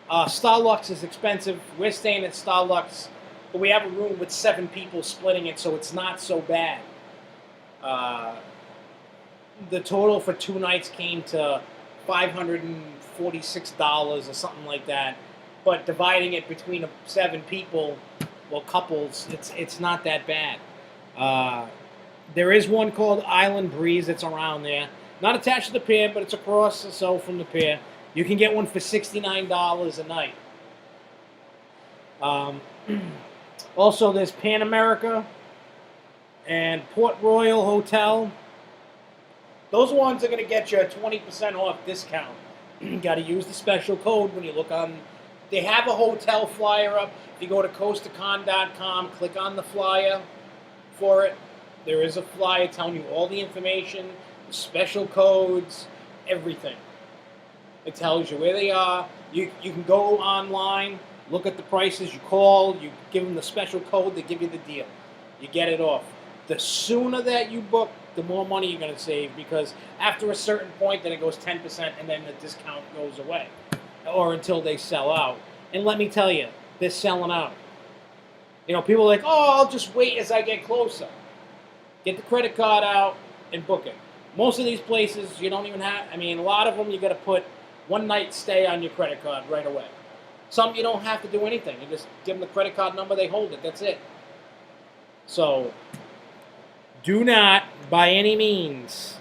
Starlux is expensive. We're staying at Starlux, but we have a room with 7 people splitting it, so it's not so bad. The total for 2 nights came to $546 or something like that. But dividing it between 7 people, well, couples, it's not that bad. There is one called Island Breeze that's around there. Not attached to the pier, but it's across or so from the pier. You can get one for $69 a night. Also, there's Pan America. and Port Royal Hotel. Those ones are going to get you a 20% off discount. You got to use the special code when you look on. They have a hotel flyer up. If you go to coastacon.com, click on the flyer for it. There is a flyer telling you all the information, the special codes, everything. It tells you where they are. You can go online, look at the prices. You call, you give them the special code, they give you the deal. You get it off. The sooner that you book, the more money you're going to save, because after a certain point, then it goes 10%, and then the discount goes away, or until they sell out. And let me tell you, they're selling out. You know, people are like, oh, I'll just wait as I get closer. Get the credit card out and book it. Most of these places, you don't even have, I mean, a lot of them, you got to put one night stay on your credit card right away. Some you don't have to do anything. You just give them the credit card number, they hold it. That's it. So, do not, by any means,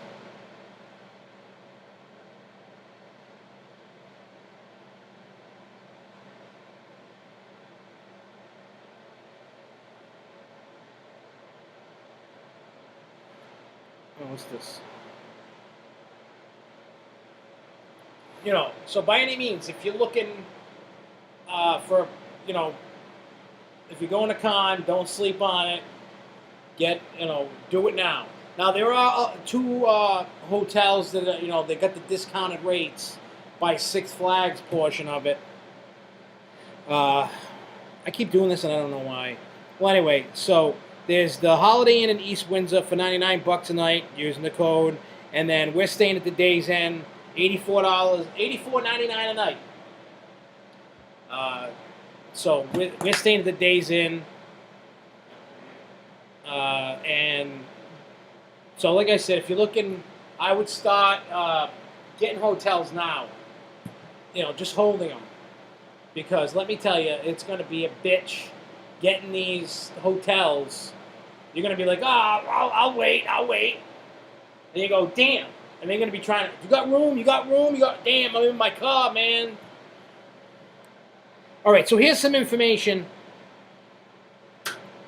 what's this? You know, so by any means, if you're looking for, you know, if you're going to con, don't sleep on it. Do it now. Now, there are two hotels that, they got the discounted rates by Six Flags portion of it. I keep doing this and I don't know why. Well, anyway, so there's the Holiday Inn in East Windsor for $99 a night using the code. And then we're staying at the Days Inn, $84.99 a night. So we're staying at the Days Inn. And so, like I said, if you're looking, I would start getting hotels now. Just holding them. Because let me tell you, it's going to be a bitch getting these hotels. You're going to be like, I'll wait. And you go, damn. And they're going to be trying to, you got room, damn, I'm in my car, man. All right, so here's some information.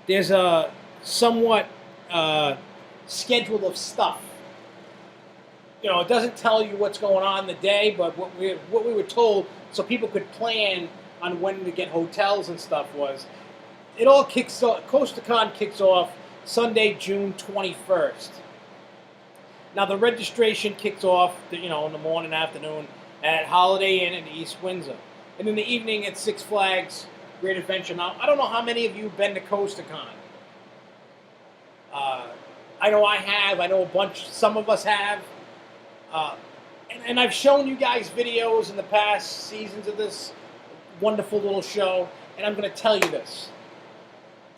There's a somewhat schedule of stuff. It doesn't tell you what's going on the day, but what we were told, so people could plan on when to get hotels and stuff, was it all kicks off. CoastaCon kicks off Sunday, June 21st. Now the registration kicks off, in the morning, afternoon at Holiday Inn in East Windsor, and in the evening at Six Flags Great Adventure. Now I don't know how many of you have been to CoastaCon. I know I have. I know a bunch. Some of us have. And I've shown you guys videos in the past seasons of this wonderful little show, and I'm going to tell you this.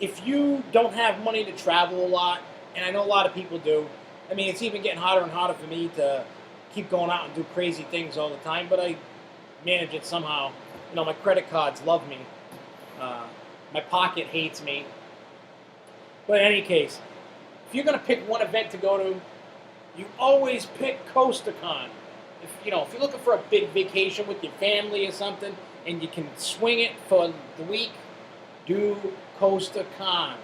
If you don't have money to travel a lot, and I know a lot of people do, I mean, it's even getting hotter and hotter for me to keep going out and do crazy things all the time, but I manage it somehow. My credit cards love me. My pocket hates me. But in any case, if you're going to pick one event to go to, you always pick CoastaCon. If you're looking for a big vacation with your family or something, and you can swing it for the week, do CoastaCon,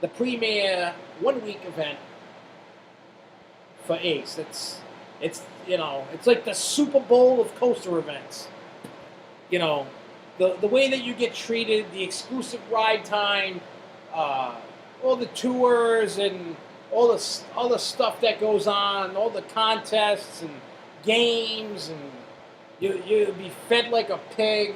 the premier 1 week event for Ace. It's like the Super Bowl of coaster events. The way that you get treated, the exclusive ride time, all the tours and all the stuff that goes on, all the contests and games, and you'll be fed like a pig.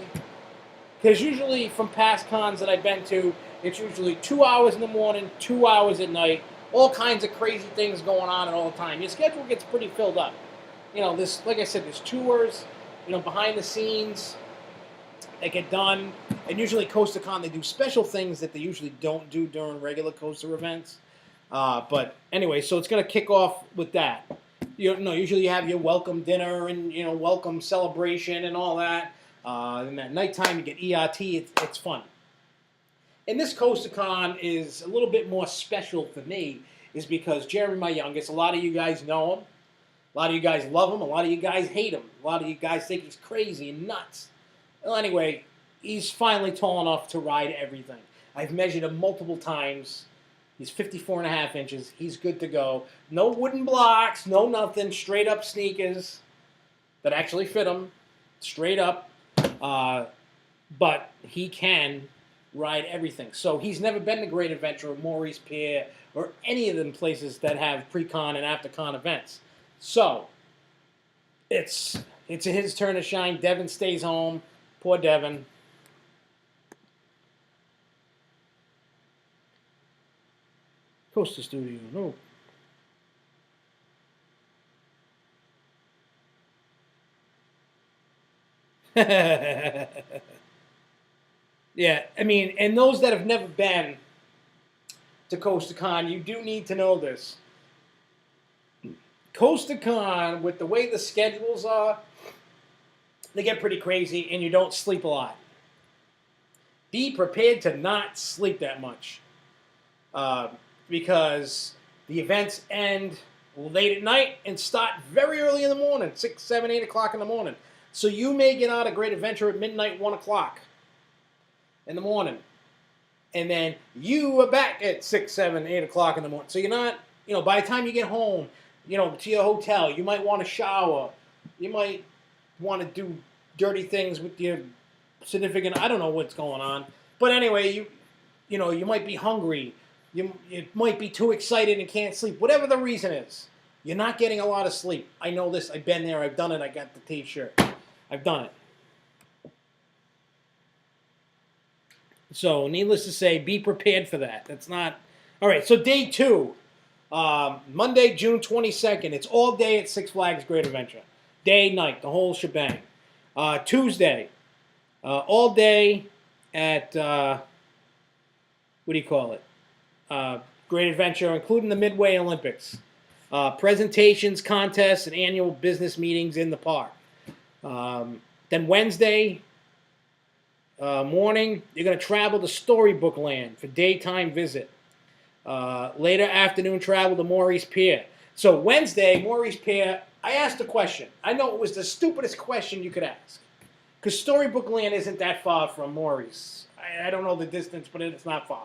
Because usually from past cons that I've been to, it's usually 2 hours in the morning, 2 hours at night, all kinds of crazy things going on at all the time. Your schedule gets pretty filled up. This, like I said, there's tours, behind the scenes that get done. And usually CoastaCon, they do special things that they usually don't do during regular coaster events. But anyway, so it's going to kick off with that. Usually you have your welcome dinner and, welcome celebration and all that. And at nighttime you get ERT. It's fun. And this CoastaCon is a little bit more special for me, is because Jeremy, my youngest, a lot of you guys know him. A lot of you guys love him. A lot of you guys hate him. A lot of you guys think he's crazy and nuts. Well, anyway, he's finally tall enough to ride everything. I've measured him multiple times. He's 54.5 inches. He's good to go. No wooden blocks, no nothing. Straight up sneakers that actually fit him. Straight up. But he can ride everything. So he's never been to Great Adventure or Maurice Pier or any of them places that have pre-con and after-con events. So it's his turn to shine. Devin stays home. Poor Devin. Coaster Studio. No. Yeah, I mean, and those that have never been to Coaster Con, you do need to know this. Coaster Con, with the way the schedules are, they get pretty crazy and you don't sleep a lot. Be prepared to not sleep that much. Because the events end late at night and start very early in the morning, 6, 7, 8 o'clock in the morning. So you may get out of Great Adventure at midnight, 1 o'clock in the morning. And then you are back at 6, 7, 8 o'clock in the morning. So you're not, by the time you get home, to your hotel, you might want to shower. You might want to do dirty things with your significant, I don't know what's going on. But anyway, you might be hungry. You might be too excited and can't sleep. Whatever the reason is, you're not getting a lot of sleep. I know this. I've been there. I've done it. I got the T-shirt. I've done it. So, needless to say, be prepared for that. That's not... All right, so day 2. Monday, June 22nd. It's all day at Six Flags Great Adventure. Day, night, the whole shebang. Tuesday, all day at... what do you call it? Great Adventure, including the Midway Olympics. Presentations, contests, and annual business meetings in the park. Then Wednesday morning, you're going to travel to Storybook Land for daytime visit. Later afternoon, travel to Maurice Pier. So Wednesday, Maurice Pier, I asked a question. I know it was the stupidest question you could ask. Because Storybook Land isn't that far from Maurice. I don't know the distance, but it's not far.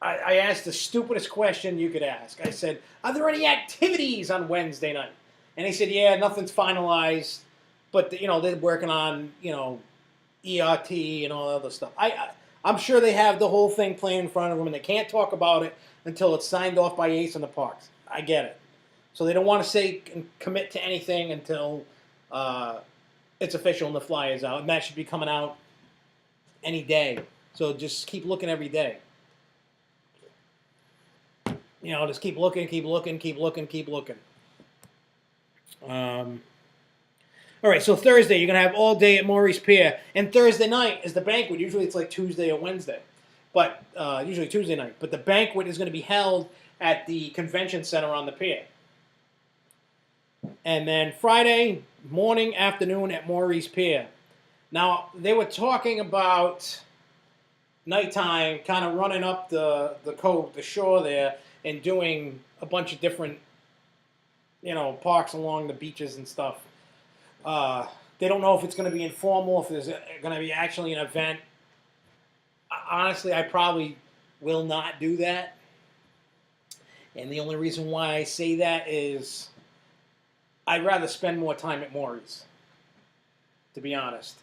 I asked the stupidest question you could ask. I said, are there any activities on Wednesday night? And he said, yeah, nothing's finalized. But, they're working on, ERT and all that other stuff. I'm sure they have the whole thing playing in front of them, and they can't talk about it until it's signed off by Ace in the parks. I get it. So they don't want to say commit to anything until it's official and the flyer's out. And that should be coming out any day. So just keep looking every day. Just keep looking, keep looking, keep looking, keep looking. All right, so Thursday, you're going to have all day at Maurice Pier. And Thursday night is the banquet. Usually it's like Tuesday or Wednesday. But usually Tuesday night. But the banquet is going to be held at the convention center on the pier. And then Friday morning, afternoon at Maurice Pier. Now, they were talking about nighttime, kind of running up the cove, the shore there, and doing a bunch of different, parks along the beaches and stuff. They don't know if it's going to be informal, if there's going to be actually an event. Honestly, I probably will not do that. And the only reason why I say that is I'd rather spend more time at Maurice, to be honest.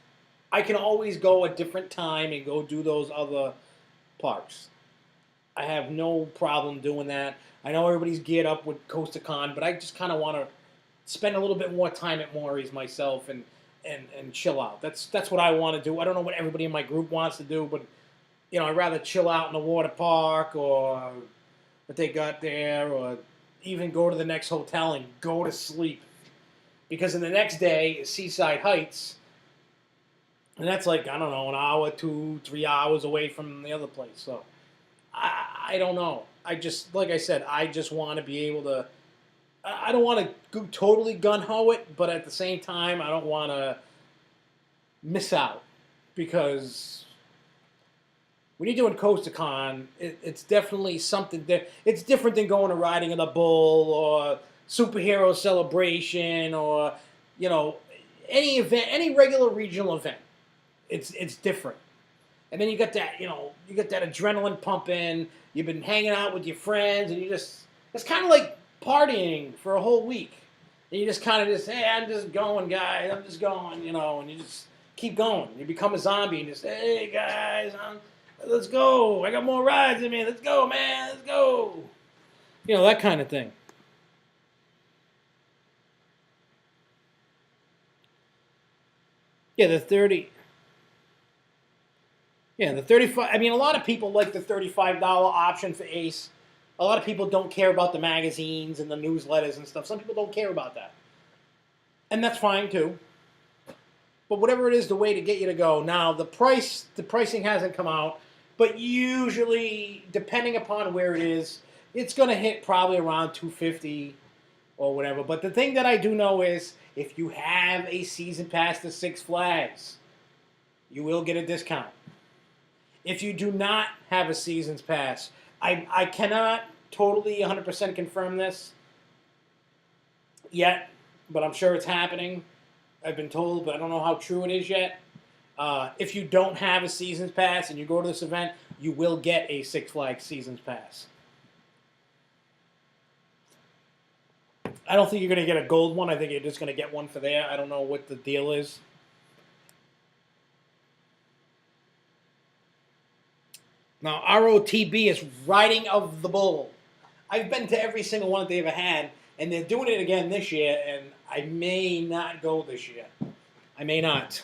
I can always go a different time and go do those other parks. I have no problem doing that. I know everybody's geared up with Coaster Con, but I just kind of want to spend a little bit more time at Maurice myself and chill out. That's what I want to do. I don't know what everybody in my group wants to do, but I'd rather chill out in the water park or what they got there, or even go to the next hotel and go to sleep. Because in the next day is Seaside Heights, and that's like, I don't know, an hour, 2, 3 hours away from the other place. So I don't know. I just, like I said, I just want to be able to, I don't want to go totally gun-ho it, but at the same time, I don't want to miss out. Because when you're doing Coaster Con, it's definitely something that, it's different than going to Riding of the Bull or Superhero Celebration or, any event, any regular regional event. It's different. And then you got that, you got that adrenaline pumping. You've been hanging out with your friends, and it's kind of like partying for a whole week. And you just kind of hey, I'm just going, guys. I'm just going, and you just keep going. You become a zombie and just, hey, guys, let's go. I got more rides in me. Let's go, man. Let's go. That kind of thing. Yeah, the 30. Yeah, the 35. I mean, a lot of people like the $35 option for Ace. A lot of people don't care about the magazines and the newsletters and stuff. Some people don't care about that. And that's fine too. But whatever it is, the way to get you to go. Now, the pricing hasn't come out, but usually, depending upon where it is, it's going to hit probably around $250 or whatever. But the thing that I do know is, if you have a season pass to Six Flags, you will get a discount. If you do not have a season's pass, I cannot totally 100% confirm this yet, but I'm sure it's happening. I've been told, but I don't know how true it is yet. If you don't have a season's pass and you go to this event, you will get a Six Flags season's pass. I don't think you're going to get a gold one. I think you're just going to get one for there. I don't know what the deal is. Now, ROTB is Riding of the Bull. I've been to every single one that they've ever had, and they're doing it again this year, and I may not go this year. I may not.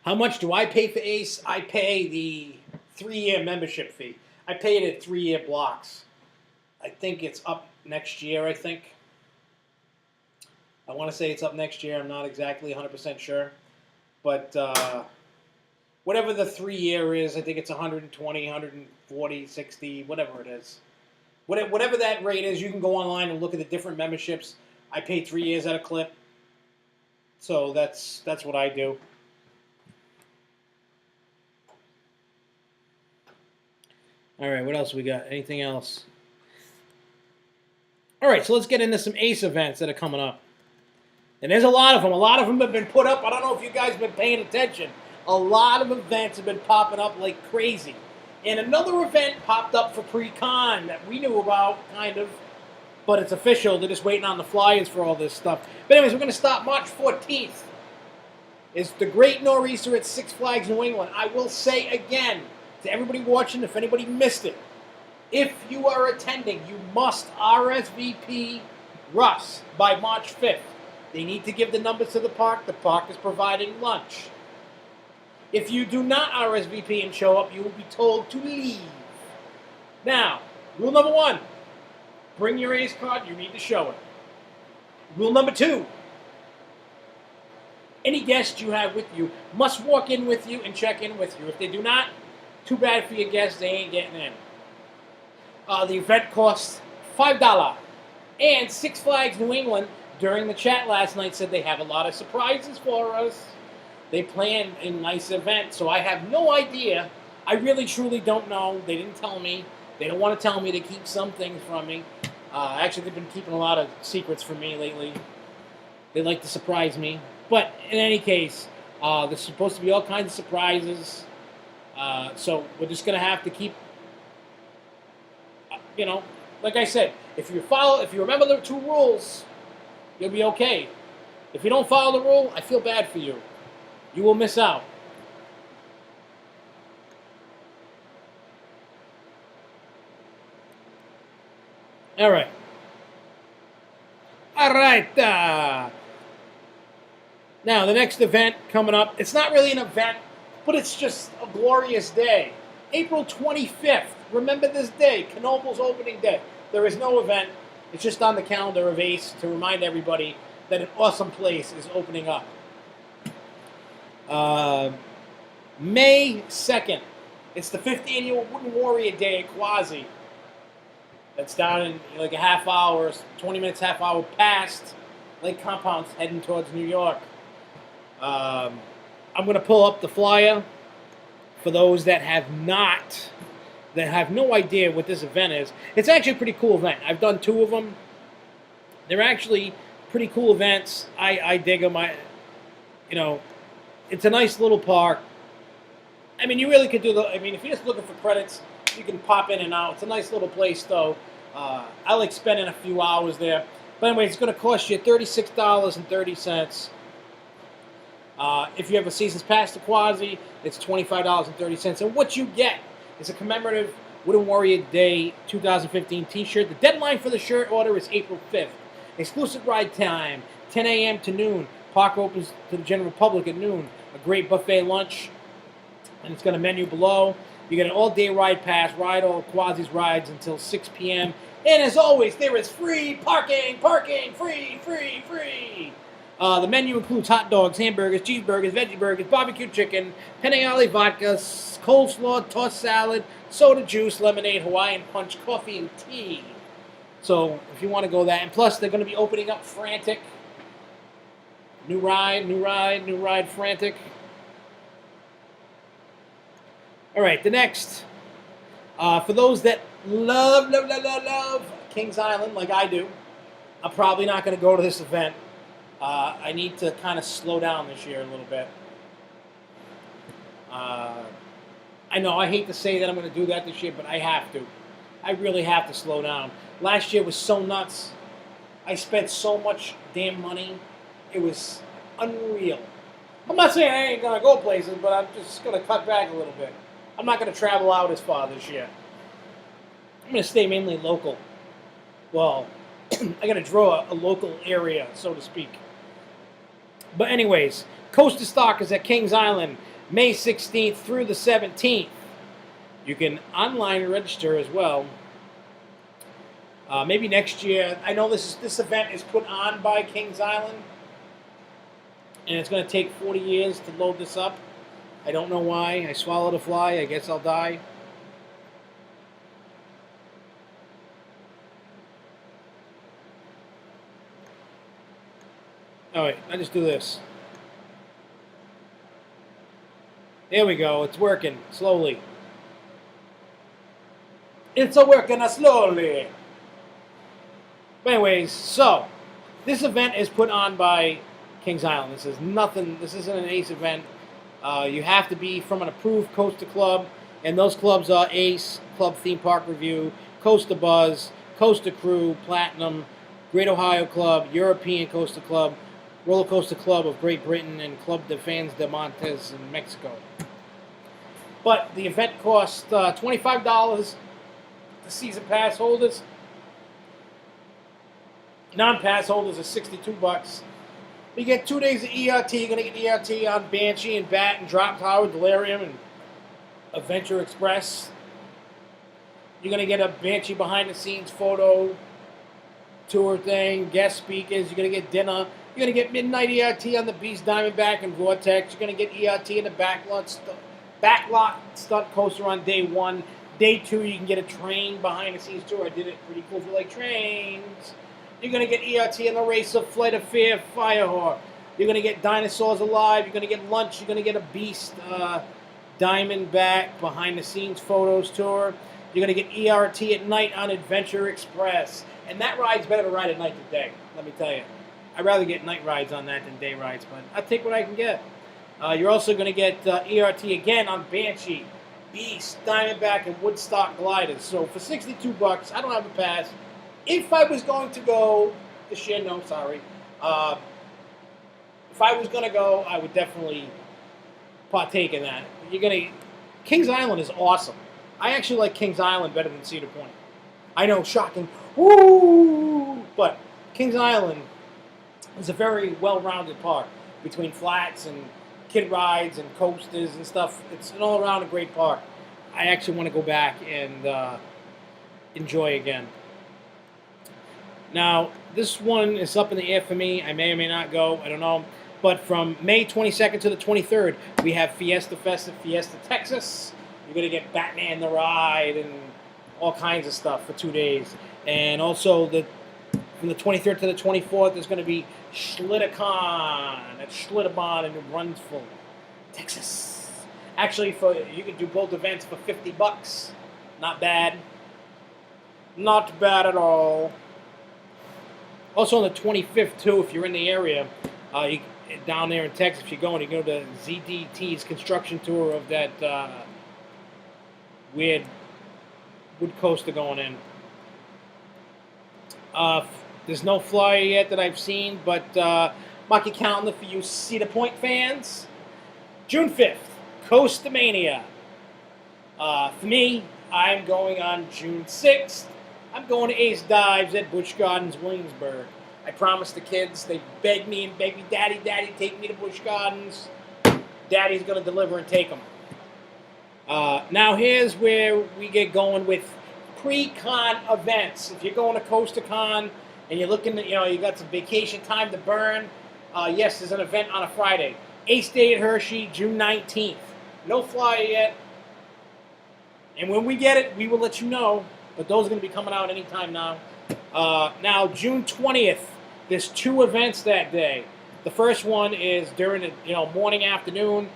How much do I pay for Ace? I pay the 3-year membership fee. I pay it at 3-year blocks. I think it's up next year, I think. I want to say it's up next year. I'm not exactly 100% sure. But whatever the 3-year is, I think it's 120, 140, 60, whatever it is. Whatever that rate is, you can go online and look at the different memberships. I pay 3 years at a clip. So that's what I do. All right, what else we got? Anything else? All right, so let's get into some Ace events that are coming up. And there's a lot of them. A lot of them have been put up. I don't know if you guys have been paying attention. A lot of events have been popping up like crazy. And another event popped up for pre-con that we knew about, kind of. But it's official. They're just waiting on the flyers for all this stuff. But anyways, we're going to start March 14th. It's the Great Nor'easter at Six Flags New England. I will say again to everybody watching, if anybody missed it, if you are attending, you must RSVP Russ by March 5th. They need to give the numbers to the park. The park is providing lunch. If you do not RSVP and show up, you will be told to leave. Now, rule number 1, bring your Ace card. You need to show it. Rule number 2, any guest you have with you must walk in with you and check in with you. If they do not, too bad for your guests. They ain't getting in. The event costs $5. And Six Flags New England, during the chat last night, said they have a lot of surprises for us. They planned a nice event, so I have no idea. I really, truly don't know. They didn't tell me. They don't want to tell me. They keep some things from me. Actually, they've been keeping a lot of secrets from me lately. They like to surprise me. But in any case, there's supposed to be all kinds of surprises. So we're just going to have to keep, like I said, if you remember the 2 rules, you'll be okay. If you don't follow the rule, I feel bad for you. You will miss out. All right. All right. Now, the next event coming up, it's not really an event, but it's just a glorious day. April 25th. Remember this day, Knoebel's opening day. There is no event. It's just on the calendar of Ace to remind everybody that an awesome place is opening up. May 2nd. It's the 5th annual Wooden Warrior Day at Quasi. That's down in like a half hour, 20 minutes, half hour past Lake Compounce, heading towards New York. I'm going to pull up the flyer for those that have no idea what this event is. It's actually a pretty cool event. I've done 2 of them. They're actually pretty cool events. I dig them. It's a nice little park. I mean, you really could do I mean, if you're just looking for credits, you can pop in and out. It's a nice little place, though. I like spending a few hours there. But anyway, it's going to cost you $36.30. If you have a season's pass to Quasi, it's $25.30. And what you get is a commemorative Wooden Warrior Day 2015 t-shirt. The deadline for the shirt order is April 5th. Exclusive ride time, 10 a.m. to noon. Park opens to the general public at noon. A great buffet lunch. And it's got a menu below. You get an all-day ride pass. Ride all Quasi's rides until 6 p.m. And as always, there is free parking. Parking. Free. The menu includes hot dogs, hamburgers, cheeseburgers, veggie burgers, barbecue chicken, penne alle vodka, coleslaw, tossed salad, soda juice, lemonade, Hawaiian punch, coffee, and tea. So if you want to go that. And plus, they're going to be opening up Frantic. New ride, Frantic. All right, the next. For those that love Kings Island like I do, I'm probably not going to go to this event. I need to kind of slow down this year a little bit. I know I hate to say that I'm going to do that this year, but I have to. I really have to slow down. Last year was so nuts. I spent so much damn money. It was unreal. I'm not saying I ain't going to go places, but I'm just going to cut back a little bit. I'm not going to travel out as far this year. I'm going to stay mainly local. Well, I got to draw a local area, so to speak. But anyways, Coaster Stock is at Kings Island, May 16th through the 17th. You can online register as well. Maybe next year. I know this event is put on by Kings Island, and it's going to take 40 years to load this up. I don't know why. I swallowed a fly. I guess I'll die. Alright, I just do this. There we go. It's working slowly. It's working slowly. But anyways, so this event is put on by Kings Island. This is nothing. This isn't an Ace event. You have to be from an approved coaster club, and those clubs are Ace, Club Theme Park Review, Coaster Buzz, Coaster Crew, Platinum, Great Ohio Club, European Coaster Club, Roller Coaster Club of Great Britain, and Club de Fans de Montes in Mexico. But the event costs $25 to season pass holders. Non-pass holders are $62. You get 2 days of ERT. You're going to get ERT on Banshee and Bat and Drop Tower, Delirium, and Adventure Express. You're going to get a Banshee behind-the-scenes photo tour thing, guest speakers. You're going to get dinner. You're going to get midnight ERT on the Beast, Diamondback, and Vortex. You're going to get ERT in the backlot stunt coaster on day 1. Day 2, you can get a train behind-the-scenes tour. I did it. Pretty cool if you like trains. You're going to get ERT in the Racer, Flight of Fear, Firehawk. You're going to get Dinosaurs Alive. You're going to get lunch. You're going to get a Beast, Diamondback, behind-the-scenes photos tour. You're going to get ERT at night on Adventure Express. And that ride's better to ride at night than day, let me tell you. I'd rather get night rides on that than day rides, but I'll take what I can get. You're also going to get ERT again on Banshee, Beast, Diamondback, and Woodstock gliders. So for $62, I don't have a pass. If I was going to go this year, no, sorry. If I was going to go, I would definitely partake in that. Kings Island is awesome. I actually like Kings Island better than Cedar Point. I know, shocking. Woo! But Kings Island is a very well-rounded park between flats and kid rides and coasters and stuff. It's an all-around a great park. I actually want to go back and enjoy again. Now, this one is up in the air for me. I may or may not go. I don't know. But from May 22nd to the 23rd, we have Fiesta Fest at Fiesta, Texas. You're going to get Batman the Ride and all kinds of stuff for 2 days. And also, from the 23rd to the 24th, there's going to be SchlitterCon at Schlitterbahn in New Brunswick, Texas. Actually, you can do both events for $50. Not bad. Not bad at all. Also on the 25th, too, if you're in the area, down there in Texas, if you're going, you go to ZDT's construction tour of that weird wood coaster going in. There's no flyer yet that I've seen, but mark your calendar for you Cedar Point fans. June 5th, Coaster Mania. For me, I'm going on June 6th. I'm going to Ace Dives at Busch Gardens, Williamsburg. I promised the kids, they begged me, Daddy, take me to Busch Gardens. Daddy's going to deliver and take them. Now here's where we get going with pre-con events. If you're going to Coaster Con and you're looking at, you got some vacation time to burn, yes, there's an event on a Friday. Ace Day at Hershey, June 19th. No flyer yet. And when we get it, we will let you know. But those are going to be coming out anytime now. Now, June 20th, there's 2 events that day. The first one is during the morning, afternoon,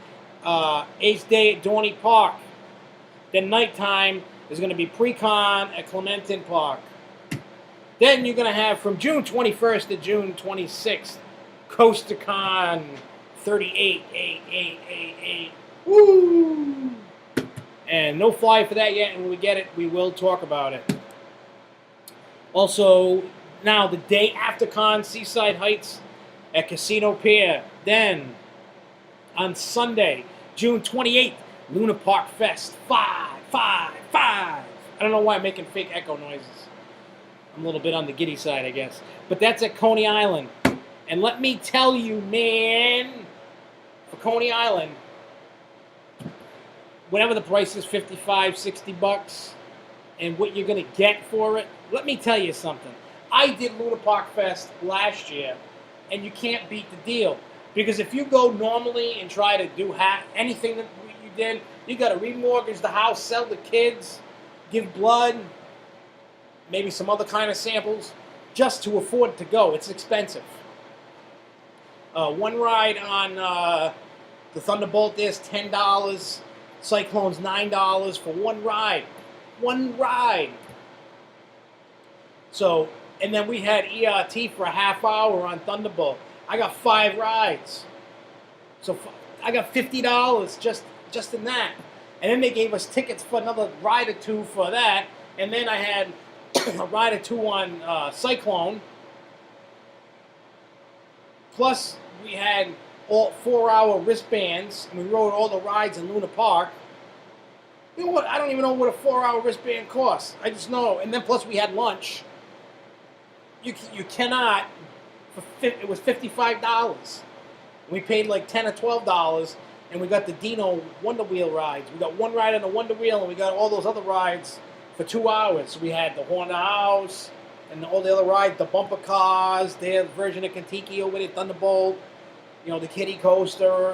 Ace Day at Dorney Park. Then nighttime is going to be pre-con at Clementon Park. Then you're going to have from June 21st to June 26th, Coaster Con 38. Woo! And no flyer for that yet, and when we get it, we will talk about it. Also, now the day after con, Seaside Heights at Casino Pier. Then, on Sunday, June 28th, Luna Park Fest. 5. I don't know why I'm making fake echo noises. I'm a little bit on the giddy side, I guess. But that's at Coney Island. And let me tell you, man, for Coney Island, whatever the price is, $55, $60, and what you're going to get for it, let me tell you something. I did Luna Park Fest last year, and you can't beat the deal. Because if you go normally and try to do anything that you did, you got to remortgage the house, sell the kids, give blood, maybe some other kind of samples, just to afford to go. It's expensive. One ride on the Thunderbolt there's $10. Cyclone's $9 for one ride. So, and then we had ERT for a half hour on Thunderbolt. I got 5 rides. So I got $50 just in that. And then they gave us tickets for another ride or 2 for that. And then I had a ride or 2 on Cyclone. Plus, we had all 4-hour wristbands, and we rode all the rides in Luna Park. You know what? I don't even know what a 4-hour wristband costs. I just know. And then plus we had lunch. You cannot. It was $55. We paid like $10 or $12, and we got the Dino Wonder Wheel rides. We got one ride on the Wonder Wheel, and we got all those other rides for 2 hours. So we had the Haunted House and all the other rides, the bumper cars, their version of Kentucky over there, Thunderbolt. The kiddie coaster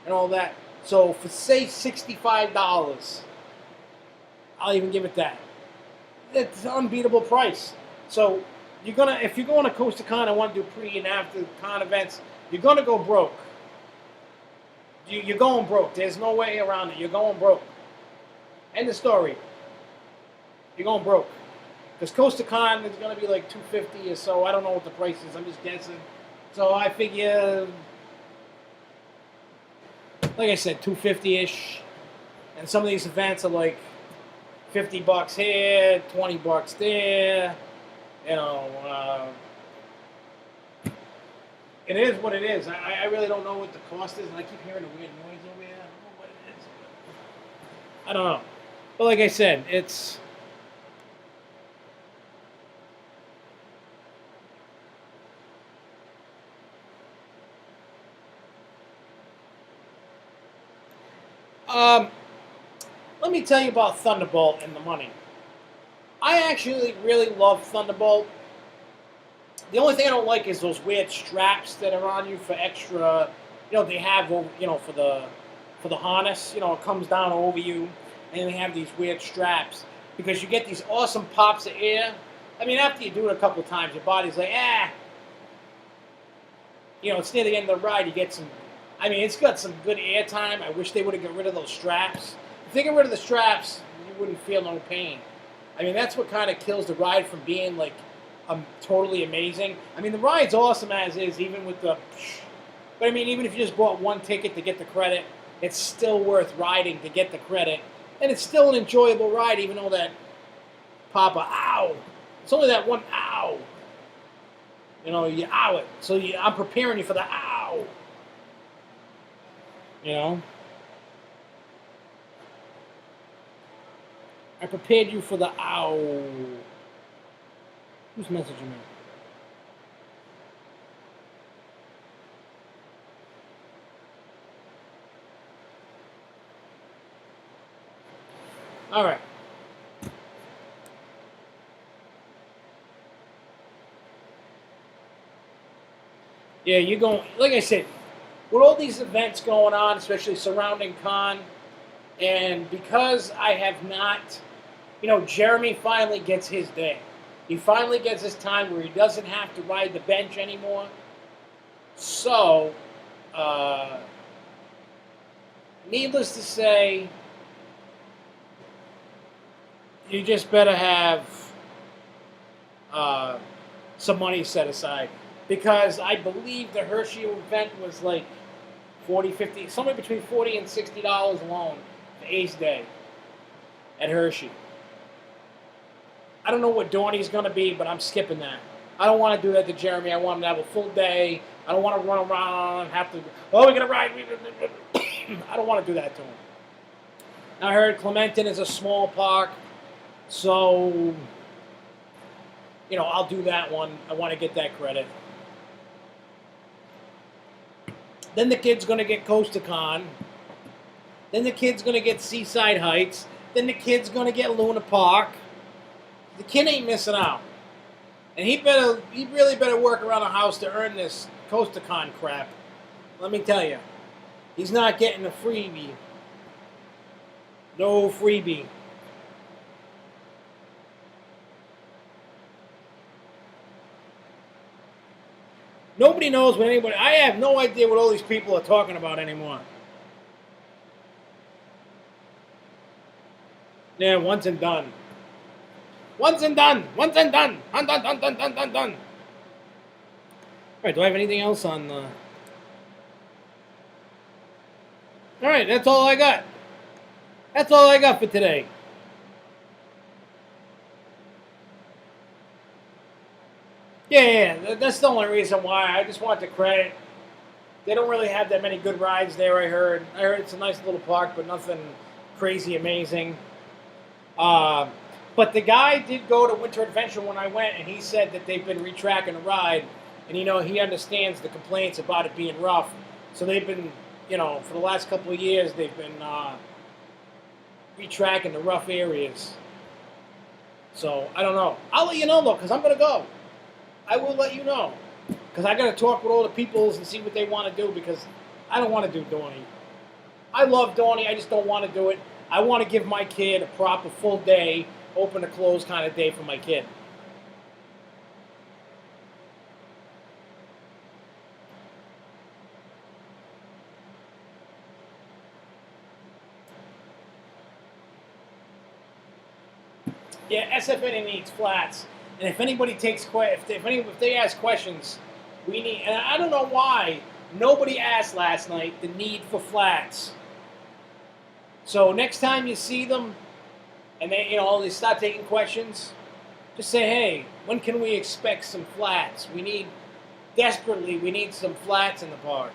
and all that. So for say $65, I'll even give it that. It's an unbeatable price. So if you're going to Coaster Con and want to do pre and after con events, you're gonna go broke. You're going broke. There's no way around it. You're going broke. End of story. You're going broke. Because Coaster Con is gonna be like $250 or so. I don't know what the price is. I'm just guessing. So I figure, like I said, $250-ish, and some of these events are like $50 here, $20 there. It is what it is. I really don't know what the cost is, and I keep hearing a weird noise over here. I don't know what it is. I don't know. But like I said, it's let me tell you about Thunderbolt and the money. I actually really love Thunderbolt. The only thing I don't like is those weird straps that are on you for extra. They have for the harness. It comes down over you, and they have these weird straps because you get these awesome pops of air. I mean, after you do it a couple of times, your body's like, it's near the end of the ride. You get some. I mean, it's got some good air time. I wish they would have got rid of those straps. If they get rid of the straps, you wouldn't feel no pain. I mean, that's what kind of kills the ride from being like totally amazing. I mean, the ride's awesome as is, even with the But I mean, even if you just bought one ticket to get the credit, it's still worth riding to get the credit. And it's still an enjoyable ride, even though that Papa, ow. It's only that one ow. You know, you ow it. So I'm preparing you for the ow. You know? I prepared you for the ow. Who's messaging me? All right. Yeah, you're going, like I said, with all these events going on, especially surrounding Con, and because I have not, Jeremy finally gets his day. He finally gets his time where he doesn't have to ride the bench anymore. So, needless to say, you just better have some money set aside. Because I believe the Hershey event was like 40, 50, somewhere between $40 and $60 alone for Ace Day at Hershey. I don't know what Dorney's going to be, but I'm skipping that. I don't want to do that to Jeremy. I want him to have a full day. I don't want to run around and have to, we're going to ride. I don't want to do that to him. I heard Clementon is a small park, so, I'll do that one. I want to get that credit. Then the kid's going to get Costa Con. Then the kid's going to get Seaside Heights. Then the kid's going to get Luna Park. The kid ain't missing out. And he really better work around the house to earn this Costa Con crap. Let me tell you. He's not getting a freebie. No freebie. Nobody knows what anybody... I have no idea what all these people are talking about anymore. Yeah, once and done. Once and done. Once and done. Done, done, done, done, done, done, done. All right, do I have anything else on the... All right, that's all I got. That's all I got for today. Yeah, that's the only reason why. I just want the credit. They don't really have that many good rides there, I heard. I heard it's a nice little park, but nothing crazy amazing. But the guy did go to Winter Adventure when I went, and he said that they've been retracking the ride. And, he understands the complaints about it being rough. So they've been, for the last couple of years, they've been retracking the rough areas. So, I don't know. I'll let you know, though, because I'm going to go. I will let you know. Because I got to talk with all the peoples and see what they want to do, because I don't want to do Dorney. I love Dorney, I just don't want to do it. I want to give my kid a proper full day, open to close kind of day for my kid. Yeah, SFN needs flats. And if anybody takes if they ask questions, we need. And I don't know why nobody asked last night the need for flats. So next time you see them, and they start taking questions, just say, hey, when can we expect some flats? We need some flats in the park.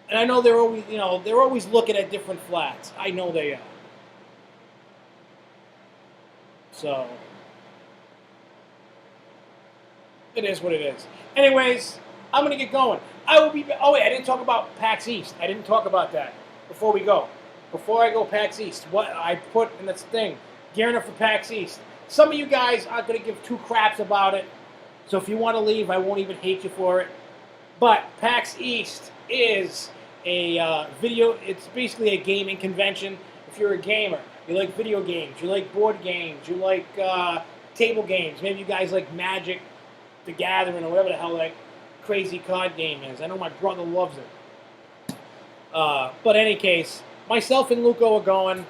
And I know they're always looking at different flats. I know they are. So. It is what it is. Anyways, I'm going to get going. I will be... Oh, wait, I didn't talk about Pax East. I didn't talk about that before we go. Before I go Pax East, what I put in this thing, gearing up for Pax East. Some of you guys aren't going to give two craps about it. So if you want to leave, I won't even hate you for it. But Pax East is a video... It's basically a gaming convention. If you're a gamer, you like video games, you like board games, you like table games. Maybe you guys like Magic, The Gathering, or whatever the hell that crazy card game is. I know my brother loves it. But in any case, myself and Luco are going.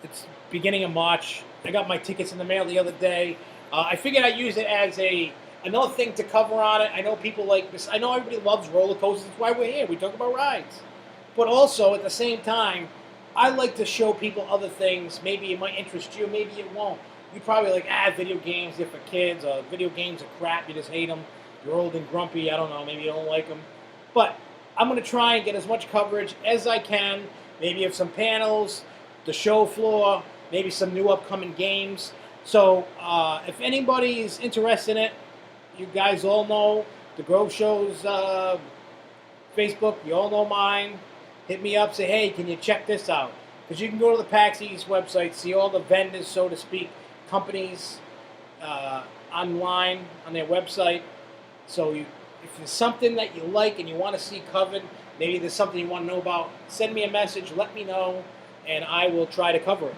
It's beginning of March. I got my tickets in the mail the other day. I figured I'd use it as Another thing to cover on it, I know people like this. I know everybody loves roller coasters. That's why we're here. We talk about rides. But also, at the same time, I like to show people other things. Maybe it might interest you, maybe it won't. You probably like, video games, they're for kids, or video games are crap, you just hate them. You're old and grumpy, I don't know, maybe you don't like them. But I'm going to try and get as much coverage as I can. Maybe have some panels, the show floor, maybe some new upcoming games. So if anybody is interested in it, you guys all know the Grove Show's Facebook. You all know mine. Hit me up. Say, hey, can you check this out? Because you can go to the Pax East website, see all the vendors, so to speak, companies online on their website. So if there's something that you like and you want to see covered, maybe there's something you want to know about, send me a message, let me know, and I will try to cover it.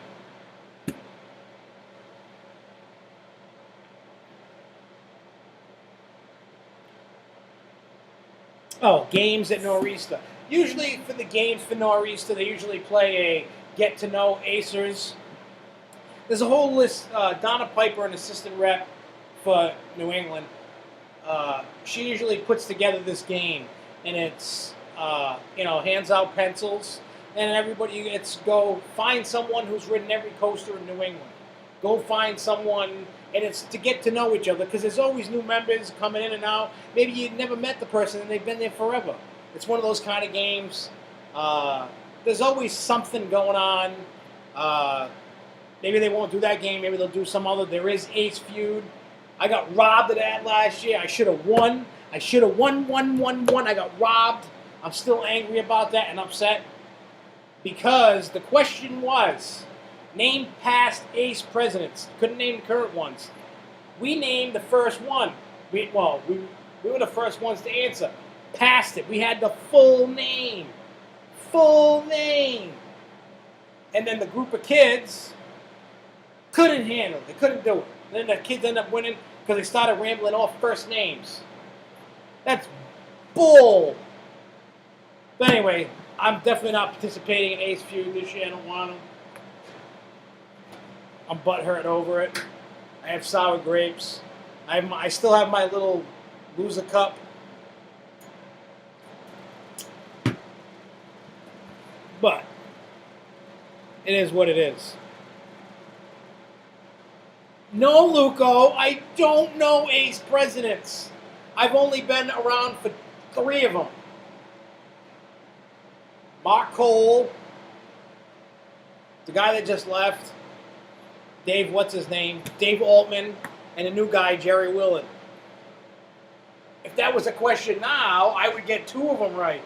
Oh, games at Nor'easter. Usually for the games for Nor'easter, they usually play a get-to-know Acers. There's a whole list. Donna Piper, an assistant rep for New England, she usually puts together this game. And it's, hands out pencils. And everybody gets go find someone who's ridden every coaster in New England. Go find someone, and it's to get to know each other, because there's always new members coming in and out. Maybe you've never met the person and they've been there forever. It's one of those kind of games. There's always something going on. Maybe they won't do that game. Maybe they'll do some other. There is Ace Feud. I got robbed of that last year. I should have won. I should have won. I got robbed. I'm still angry about that and upset, because the question was, name past Ace presidents. Couldn't name the current ones. We named the first one. We were the first ones to answer. Passed it. We had the full name. Full name. And then the group of kids couldn't handle it. They couldn't do it. And then the kids ended up winning because they started rambling off first names. That's bull. But anyway, I'm definitely not participating in Ace Feud this year. I don't want to. I'm butthurt over it. I have sour grapes. I still have my little loser cup. But it is what it is. No, Luco, I don't know Ace presidents. I've only been around for 3 of them. Mark Cole, the guy that just left, Dave, what's his name? Dave Altman, and a new guy, Jerry Willen. If that was a question now, I would get 2 of them right.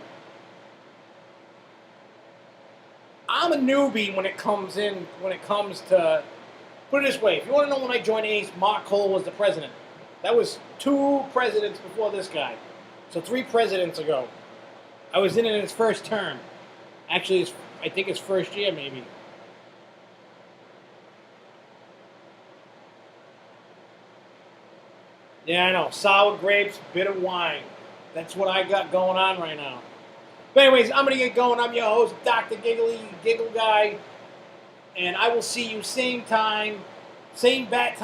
I'm a newbie when it comes to, put it this way, if you want to know when I joined Ace, Mark Cole was the president. That was 2 presidents before this guy. So 3 presidents ago. I was in his first term. Actually, I think his first year, maybe. Yeah, I know. Sour grapes, bitter wine. That's what I got going on right now. But anyways, I'm going to get going. I'm your host, Dr. Giggly, Giggle Guy. And I will see you same time, same bat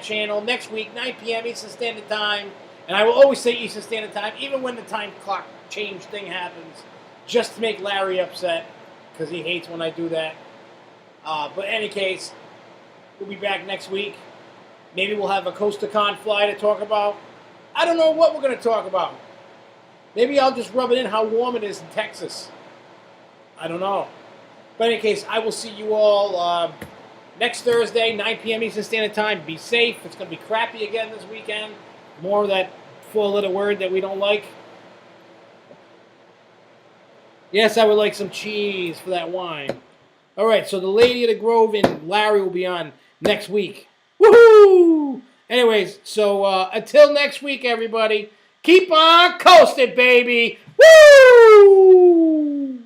channel, next week, 9 p.m. Eastern Standard Time. And I will always say Eastern Standard Time, even when the time clock change thing happens, just to make Larry upset, because he hates when I do that. But in any case, we'll be back next week. Maybe we'll have a CoasterCon fly to talk about. I don't know what we're going to talk about. Maybe I'll just rub it in how warm it is in Texas. I don't know. But in any case, I will see you all next Thursday, 9 p.m. Eastern Standard Time. Be safe. It's going to be crappy again this weekend. More of that 4-letter word that we don't like. Yes, I would like some cheese for that wine. All right, so the Lady of the Grove and Larry will be on next week. Woohoo! Anyways, so until next week, everybody, keep on coasting, baby! Woo!